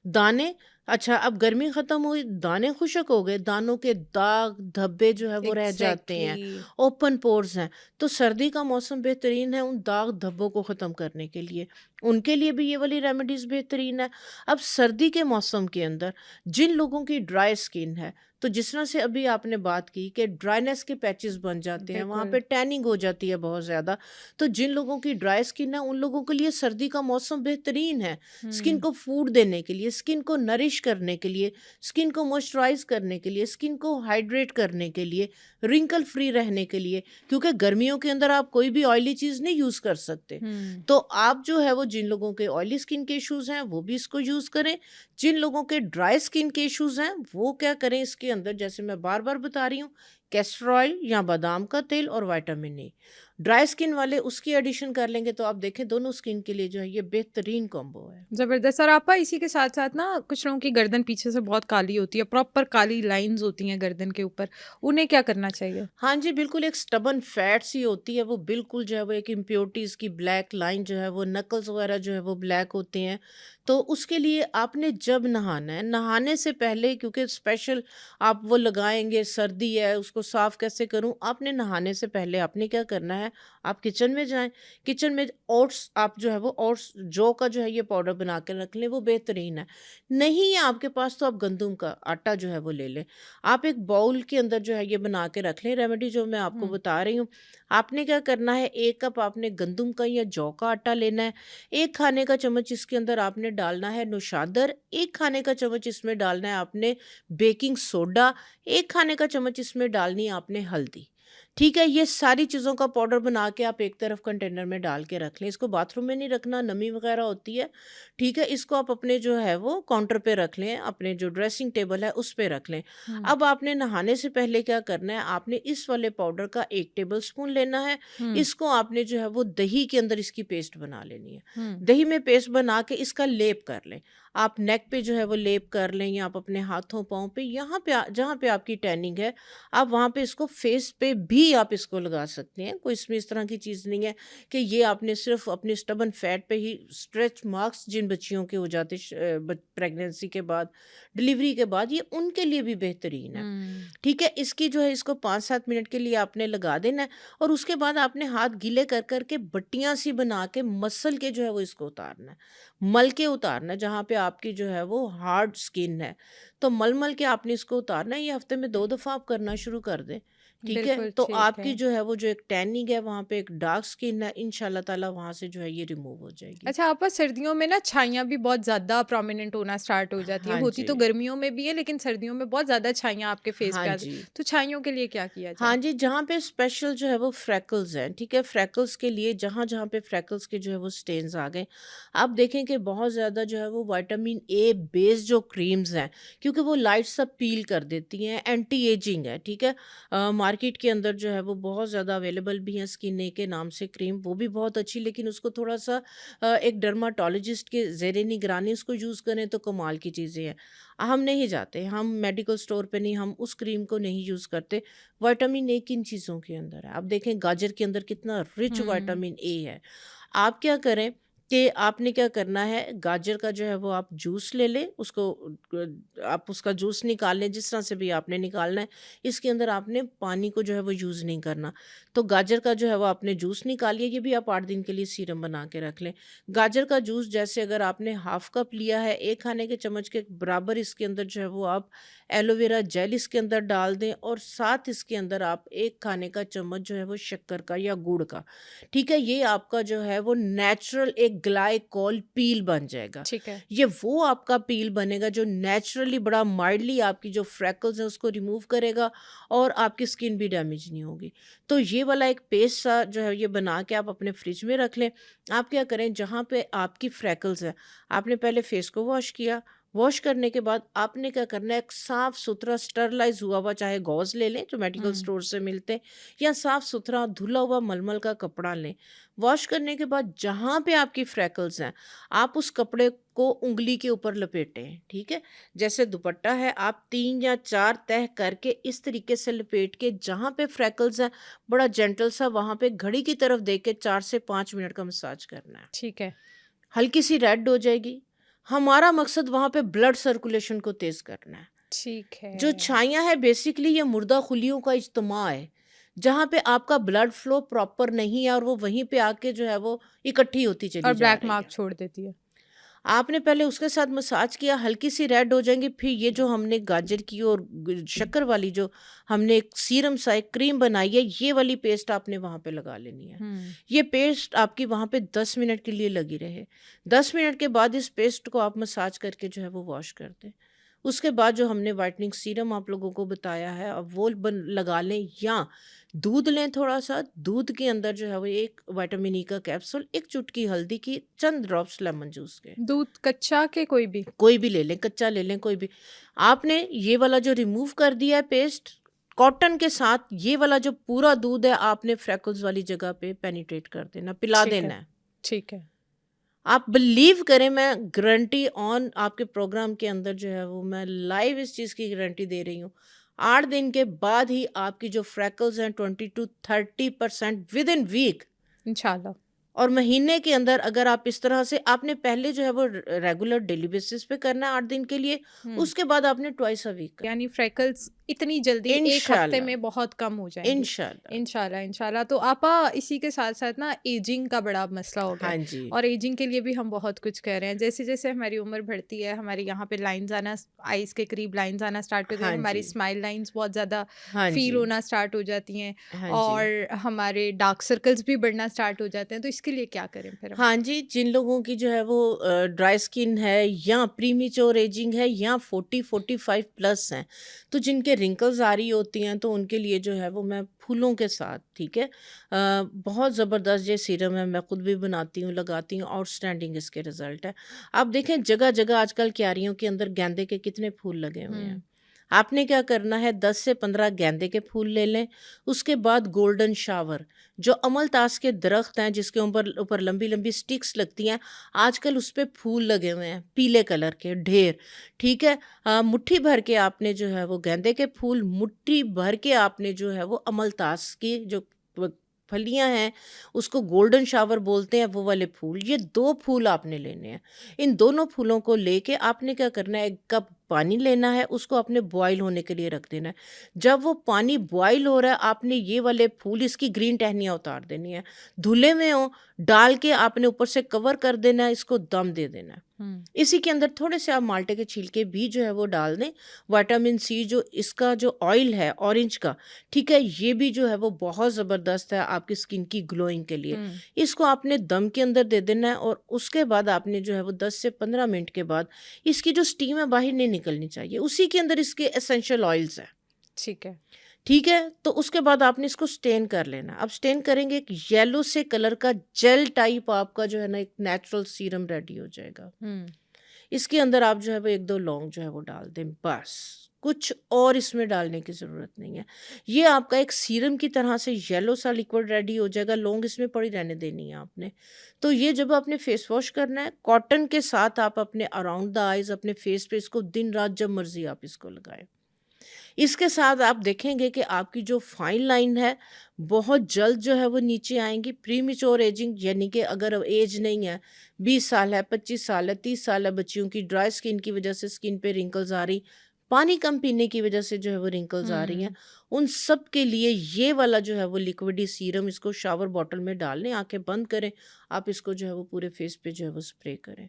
दाने, अच्छा अब गर्मी ख़त्म हुई, दाने खुशक हो गए, दानों के दाग, धब्बे जो है वो रह जाते हैं, एग्ज़ैक्टली। ओपन पोर्स हैं। तो सर्दी का मौसम बेहतरीन है उन दाग धब्बों को ख़त्म करने के लिए। उनके लिए भी ये वाली रेमेडीज़ बेहतरीन है। अब सर्दी के मौसम के अंदर जिन लोगों की ड्राई स्किन है, तो जिस तरह से अभी आपने बात की कि ड्राइनेस के पैचेस बन जाते हैं, वहाँ बिल्कुल। पे टैनिंग हो जाती है बहुत ज़्यादा। तो जिन लोगों की ड्राई स्किन है, उन लोगों के लिए सर्दी का मौसम बेहतरीन है। स्किन हुँ। को फूड देने के लिए, स्किन को नरिश करने के लिए, स्किन को मॉइस्चराइज़ करने के लिए, स्किन को हाइड्रेट करने के लिए, रिंकल फ्री रहने के लिए, क्योंकि गर्मियों के अंदर आप कोई भी ऑयली चीज़ नहीं यूज़ कर सकते। हुँ। तो आप जो है वो जिन लोगों के ऑयली स्किन के इश्यूज़ हैं, वो भी इसको यूज़ करें। जिन लोगों के ड्राई स्किन के इश्यूज़ हैं, वो क्या करें, इसके अंदर जैसे मैं बार-बार बता रही हूँ, कैस्टर ऑयल या बादाम का तेल और विटामिन ई। ड्राई स्किन वाले उसकी एडिशन कर लेंगे, तो आप देखें दोनों स्किन के लिए जो है ये बेहतरीन कॉम्बो है। ज़बरदस्त। और आपा इसी के साथ-साथ ना कुछ लोगों की गर्दन पीछे से बहुत काली होती है, प्रॉपर काली लाइन्स होती हैं गर्दन के ऊपर, उन्हें क्या करना चाहिए? हाँ जी, बिल्कुल एक स्टबर्न फैट सी होती है, वो बिल्कुल जो है वो एक इम्प्योरिटीज़ की ब्लैक लाइन जो है वो, नकल्स वगैरह जो है वो ब्लैक होते हैं। तो उसके लिए आपने जब नहाना है, नहाने से पहले, क्योंकि स्पेशल आप वो लगाएँगे, सर्दी है, उसको साफ़ कैसे करूँ? आपने नहाने से पहले आपने क्या करना है, आप किचन में जाएँ, किचन में ओट्स, आप जो है वो ओट्स, जौ का जो है ये पाउडर बना के रख लें, वो बेहतरीन है। नहीं है आपके पास तो आप गंदम का आटा जो है वो ले लें। आप एक बाउल के अंदर जो है ये बना के रख लें, रेमेडी जो मैं आपको हुँ। बता रही हूँ। आपने क्या करना है, 1 कप आपने गंदम का या जौ का आटा लेना है, 1 खाने का चम्मच इसके अंदर आपने डालना है नौशादर, 1 खाने का चम्मच इसमें डालना है आपने बेकिंग सोडा, 1 खाने का चम्मच इसमें डालनी है आपने हल्दी। ठीक है, ये सारी चीज़ों का पाउडर बना के आप एक तरफ कंटेनर में डाल के रख लें। इसको बाथरूम में नहीं रखना, नमी वगैरह होती है। ठीक है, इसको आप अपने जो है वो काउंटर पे रख लें, अपने जो ड्रेसिंग टेबल है उस पे रख लें। हुँ, अब आपने नहाने से पहले क्या करना है, आपने इस वाले पाउडर का 1 टेबलस्पून लेना है। हुँ, इसको आपने जो है वो दही के अंदर इसकी पेस्ट बना लेनी है। हुँ, दही में पेस्ट बना के इसका लेप कर लें। आप नेक पे जो है वो लेप कर लें, या आप अपने हाथों पाँव पे, यहाँ पे जहाँ पे आपकी टैनिंग है, आप वहाँ पे इसको फेस पे भी आप इसको लगा सकते हैं। कोई इसमें इस तरह की चीज़ नहीं है कि ये आपने सिर्फ अपने स्टबन फैट पे ही। स्ट्रेच मार्क्स जिन बच्चियों के हो जाते प्रेगनेंसी के बाद, डिलीवरी के बाद, ये उनके लिए भी बेहतरीन है। हुँ, ठीक है, इसकी जो है इसको 5-7 मिनट के लिए आपने लगा देना है, और उसके बाद आपने हाथ गीले कर कर के बट्टियाँ सी बना के मसल के जो है वो इसको उतारना है। मल के उतारना है, जहाँ पे आपकी जो है वो हार्ड स्किन है, तो मल-मल के आपने इसको उतारना है। ये हफ्ते में 2 दफ़ा आप करना शुरू कर दें, ठीक है? बिल्कुल तो ठीक है। आपकी जो है वो जो एक टैनिंग है, वहाँ पे एक डार्क स्किन है, इंशाल्लाह ताला वहाँ से जो है ये रिमूव हो जाएगी। अच्छा आपा सर्दियों में ना छाइयाँ भी बहुत ज़्यादा प्रोमिनेंट होना स्टार्ट हो जाती हैं, हाँ होती जी। तो गर्मियों में भी है लेकिन सर्दियों में बहुत ज़्यादा छाइयाँ आपके फेस हाँ पे आ जी। तो छाइयों के लिए क्या किया हाँ जाए? जी, जहाँ पे स्पेशल जो है वो फ्रैकल्स हैं, ठीक है? फ्रैकल्स के लिए जहाँ-जहाँ पे फ्रैकल्स के जो है वो स्टेन्स आ गए, आप देखें कि बहुत ज़्यादा जो है वो विटामिन ए बेस्ड जो क्रीम्स हैं, क्योंकि वो लाइट सा पील कर देती हैं, एंटी एजिंग है, ठीक है? मार्केट के अंदर जो है वो बहुत ज़्यादा अवेलेबल भी हैं, स्किन ए के नाम से क्रीम, वो भी बहुत अच्छी, लेकिन उसको थोड़ा-सा एक डर्माटोलॉजिस्ट के ज़ेरे निगरानी उसको यूज़ करें तो कमाल की चीज़ें हैं। हम नहीं जाते, हम मेडिकल स्टोर पे नहीं, हम उस क्रीम को नहीं यूज़ करते। विटामिन ए किन चीज़ों के अंदर है? आप देखें गाजर के अंदर कितना रिच हुँ, विटामिन ए है। आप क्या करें कि आपने क्या करना है, गाजर का जो है वो आप जूस ले लें, उसको आप उसका जूस निकाल लें, जिस तरह से भी आपने निकालना है। इसके अंदर आपने पानी को जो है वो यूज़ नहीं करना। तो गाजर का जो है वो आपने जूस निकालिए, ये भी आप 8 दिन के लिए सीरम बना के रख लें। गाजर का जूस जैसे अगर आपने हाफ़ कप लिया है, 1 खाने के चम्मच के बराबर इसके अंदर जो है वो आप एलोवेरा जेल इसके अंदर डाल दें, और साथ इसके अंदर आप 1 खाने का चम्मच जो है वो शक्कर का या गुड़ का, ठीक है? ये आपका जो है वो नेचुरल एक ग्लाइकोल पील बन जाएगा। ठीक है। ये वो आपका पील बनेगा जो नेचुरली बड़ा माइल्डली आपकी जो फ्रैकल्स हैं उसको रिमूव करेगा, और आपकी स्किन भी डैमेज नहीं होगी। तो ये वाला एक पेस्ट सा जो है ये बना के आप अपने फ्रिज में रख लें। आप क्या करें, जहाँ पे आपकी फ्रैकल्स हैं, आपने पहले फेस को वॉश किया, वॉश करने के बाद आपने क्या करना है, एक साफ-सुथरा स्टरलाइज़ हुआ हुआ चाहे गॉज़ ले लें जो मेडिकल हुँ, स्टोर से मिलते हैं, या साफ-सुथरा धुला हुआ मलमल का कपड़ा लें। वॉश करने के बाद जहाँ पे आपकी फ्रैकल्स हैं, आप उस कपड़े को उँगली के ऊपर लपेटें, ठीक है? जैसे दुपट्टा है, आप 3 या 4 तह करके इस तरीके से लपेट के जहाँ पे फ्रैकल्स हैं, बड़ा जेंटल सा वहाँ पे घड़ी की तरफ देख के 4 से 5 मिनट का मसाज करना है। ठीक है, हल्की सी रेड हो जाएगी। हमारा मकसद वहाँ पे ब्लड सर्कुलेशन को तेज़ करना है। ठीक जो है। छाइयाँ हैं बेसिकली ये मुर्दा खुलियों का इज्तिमा है, जहाँ पे आपका ब्लड फ्लो प्रॉपर नहीं है, और वो वहीं पे आके जो है वो इकट्ठी होती और चली जा ब्लैक रही मार्क है। छोड़ देती है। आपने पहले उसके साथ मसाज किया, हल्की सी रेड हो जाएंगी, फिर ये जो हमने गाजर की और शक्कर वाली जो हमने एक सीरम सा एक क्रीम बनाई है, ये वाली पेस्ट आपने वहाँ पे लगा लेनी है। हुँ, ये पेस्ट आपकी वहाँ पे 10 मिनट के लिए लगी रहे। 10 मिनट के बाद इस पेस्ट को आप मसाज करके जो है वो वॉश कर दें। उसके बाद जो हमने व्हाइटनिंग सीरम आप लोगों को बताया है, अब वो लगा लें, या दूध लें थोड़ा सा, दूध के अंदर जो है वो एक विटामिन ई का कैप्सूल, एक चुटकी हल्दी की, चंद ड्रॉप्स लेमन जूस के, दूध कच्चा के कोई भी? कोई भी ले लें, कच्चा ले लें, कोई भी। आपने ये वाला जो रिमूव कर दिया है पेस्ट, कॉटन के साथ ये वाला जो पूरा दूध है आपने फ्रैकल्स वाली जगह पे पेनिट्रेट कर देना, पिला ठीक देना है, है। ठीक है। आप बिलीव करें, मैं गारंटी ऑन आपके प्रोग्राम के अंदर जो है वो मैं लाइव इस चीज़ की गारंटी दे रही हूँ। 8 दिन के बाद ही आपकी जो फ्रैकल्स हैं 20 टू 30% विद इन वीक, इंशाल्लाह। और महीने के अंदर अगर आप इस तरह से, आपने पहले जो है वो रेगुलर डेली बेसिस पे करना है 8 दिन के लिए, हुँ, उसके बाद आपने ट्वाइस अ वीक करना यानी फ्रेकल्स इतनी जल्दी है। 1 हफ्ते इंशाल्लाह, में बहुत कम हो जाएँगे। इंशाल्लाह। इंशाल्लाह, इंशाल्लाह। तो आपा इसी के साथ-साथ ना एजिंग का बड़ा मसला हो गया है हाँ जी। और एजिंग के लिए भी हम बहुत कुछ कह रहे हैं। जैसे-जैसे हमारी उम्र बढ़ती है, हमारे यहाँ पे लाइन्स आना आइज़ के करीब लाइन्स आना स्टार्ट होते हैं, हाँ हमारी जी। स्माइल लाइन्स बहुत ज़्यादा हाँ फ़ील जी। होना स्टार्ट हो जाती हैं हाँ जी। और हमारे डार्क सर्कल्स भी बढ़ना स्टार्ट हो जाते हैं। तो इसके लिए क्या करें फिर हम? हाँ जी, जिन लोगों की जो है वो ड्राई स्किन है, या प्रीमेच्योर एजिंग है, या 40-45 प्लस हैं, तो जिनके रिंकल्स आ रही होती हैं तो उनके लिए जो है वो मैं फूलों के साथ, ठीक है, बहुत ज़बरदस्त ये सीरम है, मैं खुद भी बनाती हूँ, लगाती हूँ, आउटस्टैंडिंग इसके रिजल्ट है। आप देखें जगह जगह आजकल क्यारियों के अंदर गेंदे के कितने फूल लगे हुए हैं। हुँ। आपने क्या करना है, 10 से 15 गेंदे के फूल ले लें। उसके बाद गोल्डन शावर, जो अमलतास के दरख्त हैं जिसके ऊपर ऊपर लंबी लंबी स्टिक्स लगती हैं, आजकल उस पे फूल लगे हुए हैं पीले कलर के ढेर, ठीक है। मुट्ठी भर के आपने जो है वो गेंदे के फूल, मुट्ठी भर के आपने जो है वो अमलतास की जो फलियां हैं, उसको गोल्डन शावर बोलते हैं, वो वाले फूल, ये 2 फूल आपने लेने हैं। इन दोनों फूलों को लेके आपने क्या करना है, 1 कप पानी लेना है, उसको आपने बॉईल होने के लिए रख देना है। जब वो पानी बॉईल हो रहा है, आपने ये वाले फूल, इसकी ग्रीन टहनियाँ उतार देनी है, धुले में हो, डाल के आपने ऊपर से कवर कर देना है, इसको दम दे देना है। हुँ। इसी के अंदर थोड़े से आप माल्टे के छिलके भी जो है वो डाल दें। विटामिन सी जो इसका जो ऑयल है ऑरेंज का, ठीक है, ये भी जो है वो बहुत ज़बरदस्त है आपकी स्किन की ग्लोइंग के लिए। हुँ। इसको आपने दम के अंदर दे देना है और उसके बाद आपने जो है वो 10 से 15 मिनट के बाद इसकी जो स्टीम है बाहर नहीं निकलनी चाहिए, उसी के अंदर इसके एसेंशियल ऑयल्स हैं, ठीक है। ठीक है। तो उसके बाद आपने इसको स्टेन कर लेना। अब स्टेन करेंगे, एक येलो से कलर का जेल टाइप आपका जो है ना एक नेचुरल सीरम रेडी हो जाएगा। हुँ। इसके अंदर आप जो है वो 1-2 लौंग जो है वो डाल दें, बस। कुछ और इसमें डालने की ज़रूरत नहीं है। ये आपका एक सीरम की तरह से येलो सा लिक्विड रेडी हो जाएगा, लौंग इसमें पड़ी रहने देनी है आपने। तो ये जब आपने फेस वॉश करना है, कॉटन के साथ आप अपने अराउंड द आइज़ अपने फेस पे इसको दिन-रात जब मर्ज़ी आप इसको लगाएँ। इसके साथ आप देखेंगे कि आपकी जो फाइन लाइन है, बहुत जल्द जो है वो नीचे आएँगी। प्रीमेच्योर एजिंग यानी कि अगर एज नहीं है, 20 साल है, 25 साल है, 30 साल है, बच्चियों की ड्राई स्किन की वजह से स्किन पे रिंकल्स आ रही, पानी कम पीने की वजह से जो है वो रिंकल्स आ रही हैं, हुँ। उन सब के लिए ये वाला जो है वो लिक्विडी सीरम, इसको शावर बॉटल में डाल लें, आँखें बंद करें, आप इसको जो है वो पूरे फेस पे जो है वो स्प्रे करें।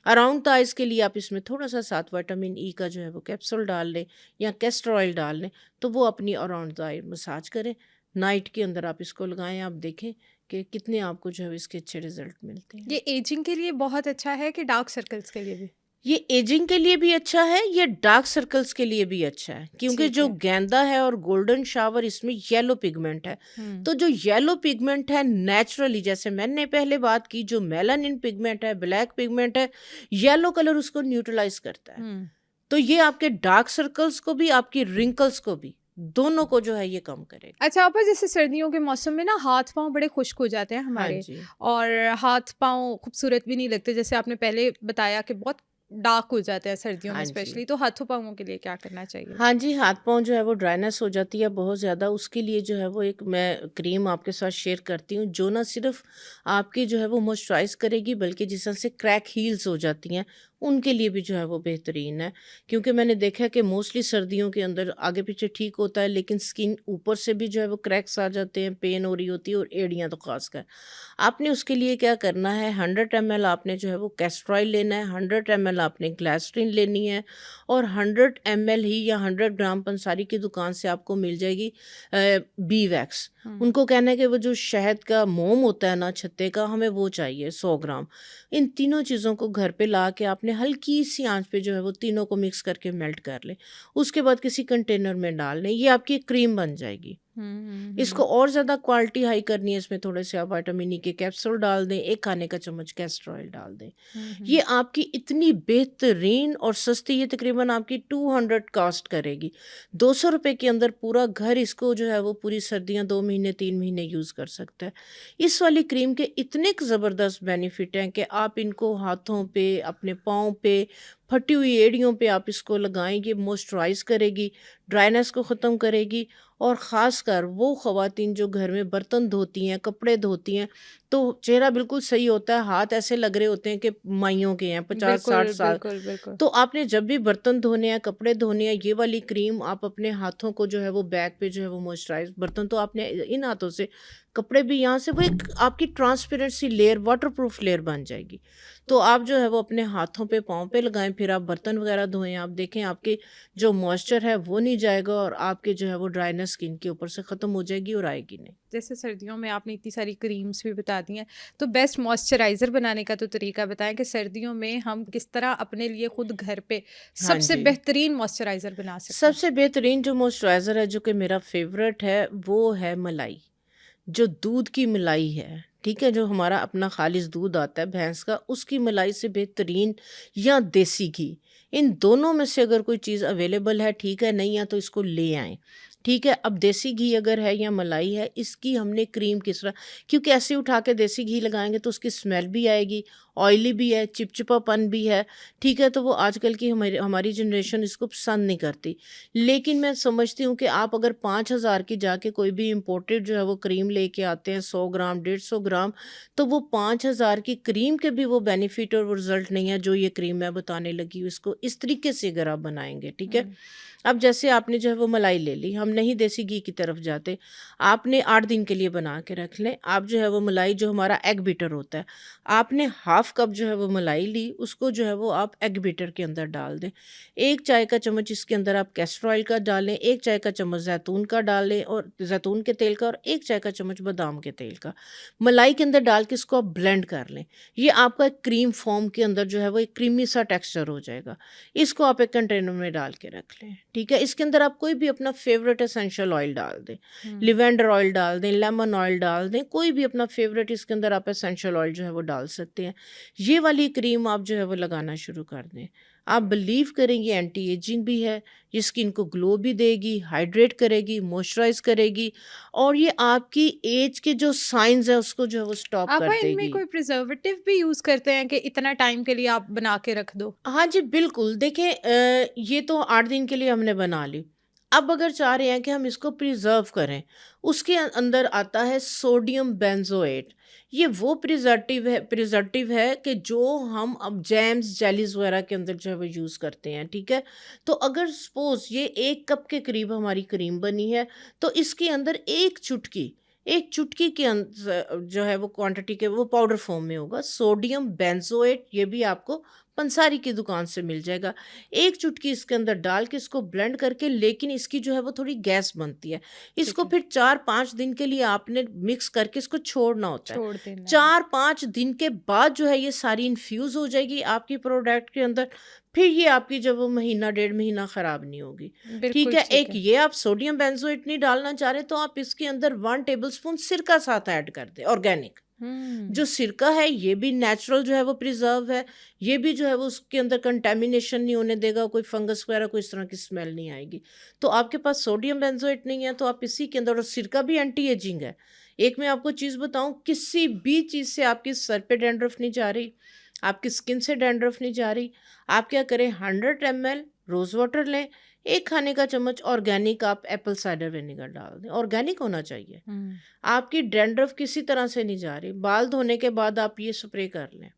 अराउंड द आइज़ के लिए आप इसमें थोड़ा-सा साथ विटामिन ई का जो है वो कैप्सूल डाल लें या कैस्टर ऑयल डाल लें, तो वो अपनी अराउंड द आई मसाज करें। नाइट के अंदर आप इसको लगाएँ, आप देखें कि कितने आपको जो है इसके अच्छे रिज़ल्ट मिलते हैं। ये एजिंग के लिए बहुत अच्छा है कि डार्क सर्कल्स के लिए भी? ये एजिंग के लिए भी अच्छा है, ये डार्क सर्कल्स के लिए भी अच्छा है, क्योंकि ठीक जो है। गेंदा है और गोल्डन शावर इसमें येलो पिगमेंट है। हुँ। तो जो येलो पिगमेंट है नेचुरली, जैसे मैंने पहले बात की, जो मेलानिन पिगमेंट है, ब्लैक पिगमेंट है, येलो कलर उसको न्यूट्रलाइज़ करता है। हुँ। तो ये आपके डार्क सर्कल्स को भी, आपकी रिंकल्स को भी, दोनों को जो है ये कम करेगा। अच्छा आपा, जैसे सर्दियों के मौसम में ना हाथ-पाँव बड़े खुश्क हो जाते हैं हाँ हमारे, जी। और हाथ-पाँव खूबसूरत भी नहीं लगते। जैसे आपने पहले बताया कि बहुत डार्क हो जाते हैं सर्दियों में हाँ जी। स्पेशली, तो हाथों-पाँवों के लिए क्या करना चाहिए? हाँ जी, हाथ-पाँव जो है वो ड्राइनेस हो जाती है बहुत ज़्यादा, उसके लिए जो है वो एक मैं क्रीम आपके साथ शेयर करती हूँ, जो ना सिर्फ़ आपकी जो है वो मॉइस्चराइज़ करेगी, बल्कि जिस तरह से क्रैक हील्स हो जाती हैं, उनके लिए भी जो है वो बेहतरीन है। क्योंकि मैंने देखा है कि मोस्टली सर्दियों के अंदर आगे-पीछे ठीक होता है, लेकिन स्किन ऊपर से भी जो है वो क्रैक्स आ जाते हैं, पेन हो रही होती है, और एड़ियाँ तो ख़ासकर। आपने उसके लिए क्या करना है, 100 ml आपने जो है वो कैस्टर ऑयल लेना है, 100 ml आपने ग्लिसरीन लेनी है, और 100 ml ही या 100 ग्राम पंसारी की दुकान से आपको मिल जाएगी बी वैक्स। हुँ। उनको कहना है कि वो जो शहद का मोम होता है ना छत्ते का, हमें वो चाहिए 100 ग्राम। इन तीनों चीज़ों को घर पे ला के आपने हल्की सी आंच पे जो है वो तीनों को मिक्स करके मेल्ट कर लें। उसके बाद किसी कंटेनर में डाल लें, ये आपकी क्रीम बन जाएगी। हुँ, हुँ, इसको हुँ। और ज़्यादा क्वालिटी हाई करनी है, इसमें थोड़े से आप विटामिन ई के कैप्सूल डाल दें, 1 खाने का चम्मच कैस्टर ऑयल डाल दें। हुँ, ये हुँ। आपकी इतनी बेहतरीन और सस्ती, ये तकरीबन आपकी 200 कॉस्ट करेगी। ₹200 के अंदर पूरा घर इसको जो है वो पूरी सर्दियाँ 2 महीने 3 महीने यूज़ कर सकता है। इस वाली क्रीम के इतने ज़बरदस्त बेनिफिट हैं कि आप इनको हाथों पे, अपने पाँव पे, फटी हुई एड़ियों पे आप इसको लगाएँ, ये मॉइस्चराइज़ करेगी, ड्राइनेस को ख़त्म करेगी। और ख़ासकर वो ख़वातीन जो घर में बर्तन धोती हैं, कपड़े धोती हैं, तो चेहरा बिल्कुल सही होता है, हाथ ऐसे लग रहे होते हैं कि माइयों के हैं, 50-60 बिल्कुल, साल। बिल्कुल, बिल्कुल। तो आपने जब भी बर्तन धोने हैं, कपड़े धोने हैं, ये वाली क्रीम आप अपने हाथों को जो है वो बैक पे जो है वो मॉइस्चराइज़, बर्तन तो आपने इन हाथों से, कपड़े भी यहाँ से, वो एक आपकी ट्रांसपेरेंट सी लेयर, वाटरप्रूफ लेयर बन जाएगी। तो आप जो है वो अपने हाथों पे, पाँव पे लगाएँ, फिर आप बर्तन वग़ैरह धोएँ, आप देखें आपके जो मॉइस्चर है वो नहीं जाएगा, और आपके जो है वो ड्राइनेस स्किन के ऊपर से ख़त्म हो जाएगी और आएगी नहीं। जैसे सर्दियों में आपने इतनी सारी क्रीम्स भी बता दी हैं, तो बेस्ट मॉइस्चराइज़र बनाने का तो तरीका बताएँ कि सर्दियों में हम किस तरह अपने लिए खुद घर पे हाँ सबसे जी। बेहतरीन मॉइस्चराइज़र बना सकते हैं? सबसे बेहतरीन जो मॉइस्चराइज़र है, जो कि मेरा फ़ेवरेट है, वो है मलाई। जो दूध की मलाई है, ठीक है? जो हमारा अपना ख़ालिस दूध आता है भैंस का, उसकी मलाई से बेहतरीन, या देसी घी, इन दोनों में से अगर कोई चीज़ अवेलेबल है, ठीक है? नहीं है तो इसको ले आएँ, ठीक है? अब देसी घी अगर है या मलाई है, इसकी हमने क्रीम किस तरह, क्योंकि ऐसे उठा के देसी घी लगाएँगे तो उसकी स्मेल भी आएगी, ऑयली भी है, चिपचिपापन भी है, ठीक है? तो वो आजकल की हमारी हमारी जनरेशन इसको पसंद नहीं करती। लेकिन मैं समझती हूँ कि आप अगर 5,000 की जाके कोई भी इम्पोर्टेड जो है वो क्रीम लेके आते हैं, 100 ग्राम, 150 ग्राम, तो वो 5,000 की क्रीम के भी वो बेनिफिट और वो रिज़ल्ट नहीं है जो ये क्रीम मैं बताने लगी हूँ। इसको इस तरीके से अगर आप बनाएँगे, ठीक है? हुँ। अब जैसे आपने जो है वो मलाई ले ली, हम नहीं देसी घी की तरफ जाते, आपने 8 दिन के लिए बना के रख लें। आप जो है वो मलाई, जो हमारा एग बीटर होता है, आपने हाफ़ कप जो है वो मलाई ली, उसको जो है वो आप एग बीटर के अंदर डाल दें। 1 चाय का चम्मच इसके अंदर आप कैस्टर ऑयल का डालें, 1 चाय का चम्मच ज़ैतून का डालें, और ज़ैतून के तेल का, और 1 चाय का चम्मच बादाम के तेल का। मलाई के अंदर डाल के इसको आप ब्लेंड कर लें। ये आपका एक क्रीम फ़ॉर्म के अंदर जो है वो एक क्रीमी सा टेक्सचर हो जाएगा। इसको आप एक कंटेनर में डाल के रख लें, ठीक है? इसके अंदर आप कोई भी अपना फ़ेवरेट एसेंशियल ऑयल डाल दें। हुँ। लिवेंडर ऑयल डाल दें, लेमन ऑयल डाल दें, कोई भी अपना फ़ेवरेट इसके अंदर आप एसेंशियल ऑयल जो है वो डाल सकते हैं। ये वाली क्रीम आप जो है वो लगाना शुरू कर दें। आप बिलीव करेंगी, एंटी एजिंग भी है, ये स्किन को ग्लो भी देगी, हाइड्रेट करेगी, मॉइस्चराइज़ करेगी, और ये आपकी एज के जो साइन्स हैं उसको जो है वो स्टॉप आपा कर इनमें देगी। कोई प्रिजर्वेटिव भी यूज़ करते हैं कि इतना टाइम के लिए आप बना के रख दो? हाँ जी, बिल्कुल। देखिए, ये तो 8 दिन के लिए हमने बना ली। अब अगर चाह रहे हैं कि हम इसको प्रिज़र्व करें, उसके अंदर आता है सोडियम बेंज़ोएट। ये वो प्रिज़र्वेटिव है कि जो हम अब जैम्स, जेलीज़ वगैरह के अंदर जो है वो यूज़ करते हैं, ठीक है? तो अगर सपोज़ ये 1 कप के करीब हमारी क्रीम बनी है, तो इसके अंदर 1 चुटकी के जो है वो क्वांटिटी के, वो पाउडर फॉर्म में होगा, सोडियम बेंज़ोएट। ये भी आपको पंसारी की दुकान से मिल जाएगा। 1 चुटकी इसके अंदर डाल के इसको ब्लेंड करके, लेकिन इसकी जो है वो थोड़ी गैस बनती है। ठीक इसको है, फिर 4-5 दिन के लिए आपने मिक्स करके इसको छोड़ना होता है। छोड़ देना है। 4-5 दिन के बाद जो है ये सारी इन्फ्यूज़ हो जाएगी आपकी प्रोडक्ट के अंदर, फिर ये आपकी जब वो महीना, 1.5 महीना ख़राब नहीं होगी। ठीक बिल्कुल है? ठीक एक है। ये, आप सोडियम बेंज़ोएट नहीं डालना चाह रहे, तो आप इसके अंदर 1 टेबलस्पून सिरका साथ ऐड कर दें, ऑर्गेनिक। हुँ। जो सिरका है ये भी नेचुरल जो है वो प्रिजर्व है, ये भी जो है वो उसके अंदर कंटेमिनेशन नहीं होने देगा, कोई फंगस वगैरह, कोई इस तरह की स्मेल नहीं आएगी। तो आपके पास सोडियम बेंजोएट नहीं है, तो आप इसी के अंदर, और सिरका भी एंटी एजिंग है। एक मैं आपको चीज़ बताऊं, किसी भी चीज़ से आपकी सर पे डैंड्रफ नहीं जा रही, आपकी स्किन से डैंड्रफ नहीं जा रही। आप क्या करें, 100 ml रोज़ वाटर लें, 1 खाने का चम्मच ऑर्गेनिक आप एप्पल साइडर विनेगर डाल दें, ऑर्गेनिक होना चाहिए। हुँ। आपकी डैंड्रफ किसी तरह से नहीं जा रही, बाल धोने के बाद आप ये स्प्रे कर लें,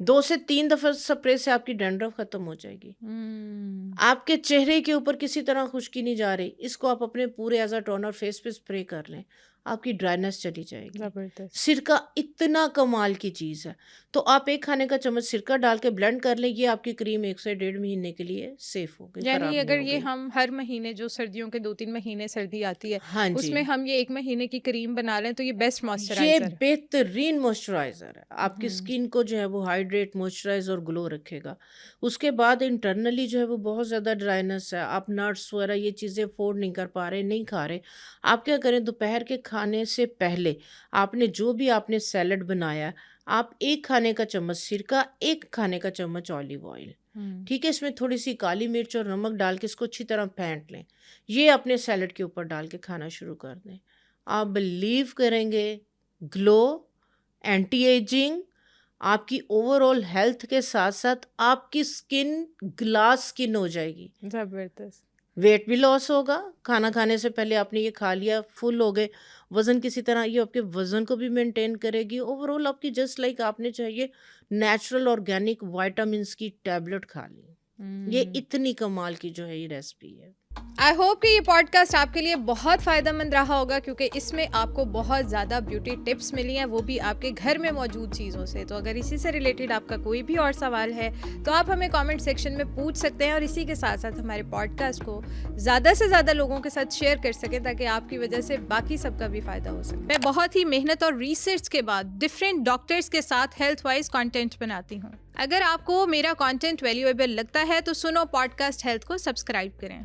2 से 3 दफ़ा स्प्रे से आपकी डैंड्रफ खत्म हो जाएगी। हुँ। आपके चेहरे के ऊपर किसी तरह खुश्की नहीं जा रही, इसको आप अपने पूरे एज़ अ टोनर फेस पे स्प्रे कर लें, आपकी ड्राइनेस चली जाएगी। ज़बरदस्त। सिरका इतना कमाल की चीज़ है, तो आप 1 खाने का चम्मच सिरका डाल के ब्लेंड कर लें, ये आपकी क्रीम 1 से 1.5 महीने के लिए सेफ़ हो गई, यानी ख़राब नहीं अगर हो ये गई। हम हर महीने जो सर्दियों के 2-3 महीने सर्दी आती है, हाँ जी। उसमें हम ये 1 महीने की क्रीम बना लें तो ये बेस्ट ये मॉइस्चराइज़र है। बेहतरीन मॉइस्चराइज़र है, आपकी हुँ। स्किन को जो है वो हाइड्रेट, मॉइस्चराइज़ और ग्लो रखेगा। उसके बाद इंटरनली जो है वो बहुत ज़्यादा ड्राइनेस है, आप नट्स वगैरह ये चीज़ें अफ़ोर्ड नहीं कर पा रहे, नहीं खा रहे, आप क्या करें, दोपहर के खाने से पहले आपने जो भी आपने सैलेड बनाया है, आप 1 खाने का चम्मच सिरका, 1 खाने का चम्मच ऑलिव ऑयल, हुँ। ठीक है? इसमें थोड़ी-सी काली मिर्च और नमक डाल के इसको अच्छी तरह फेंट लें। ये अपने सैलेड के ऊपर डाल के खाना शुरू कर दें। आप बिलीव करेंगे, ग्लो, एंटी एजिंग, आपकी ओवरऑल हेल्थ के साथ-साथ आपकी स्किन ग्लास स्किन हो जाएगी। ज़बरदस्त। वेट भी लॉस होगा, खाना खाने से पहले आपने ये खा लिया, फुल हो गए, वज़न किसी तरह, ये आपके वज़न को भी मेंटेन करेगी। ओवरऑल आपकी जस्ट लाइक आपने चाहिए नेचुरल ऑर्गेनिक विटामिन्स की टैबलेट खा ली। ये हुँ। इतनी कमाल की जो है ये रेसिपी है। आई होप कि ये पॉडकास्ट आपके लिए बहुत फ़ायदेमंद रहा होगा, क्योंकि इसमें आपको बहुत ज़्यादा ब्यूटी टिप्स मिली हैं, वो भी आपके घर में मौजूद चीज़ों से। तो अगर इसी से रिलेटेड आपका कोई भी और सवाल है तो आप हमें कमेंट सेक्शन में पूछ सकते हैं, और इसी के साथ साथ हमारे पॉडकास्ट को ज़्यादा से ज़्यादा लोगों के साथ शेयर कर सकें, ताकि आपकी वजह से बाकी सबका भी फ़ायदा हो सके। मैं बहुत ही मेहनत और रिसर्च के बाद डिफरेंट डॉक्टर्स के साथ हेल्थ वाइज कॉन्टेंट बनाती हूँ। अगर आपको मेरा कॉन्टेंट वैल्यूएबल लगता है तो सुनो पॉडकास्ट हेल्थ को सब्सक्राइब करें।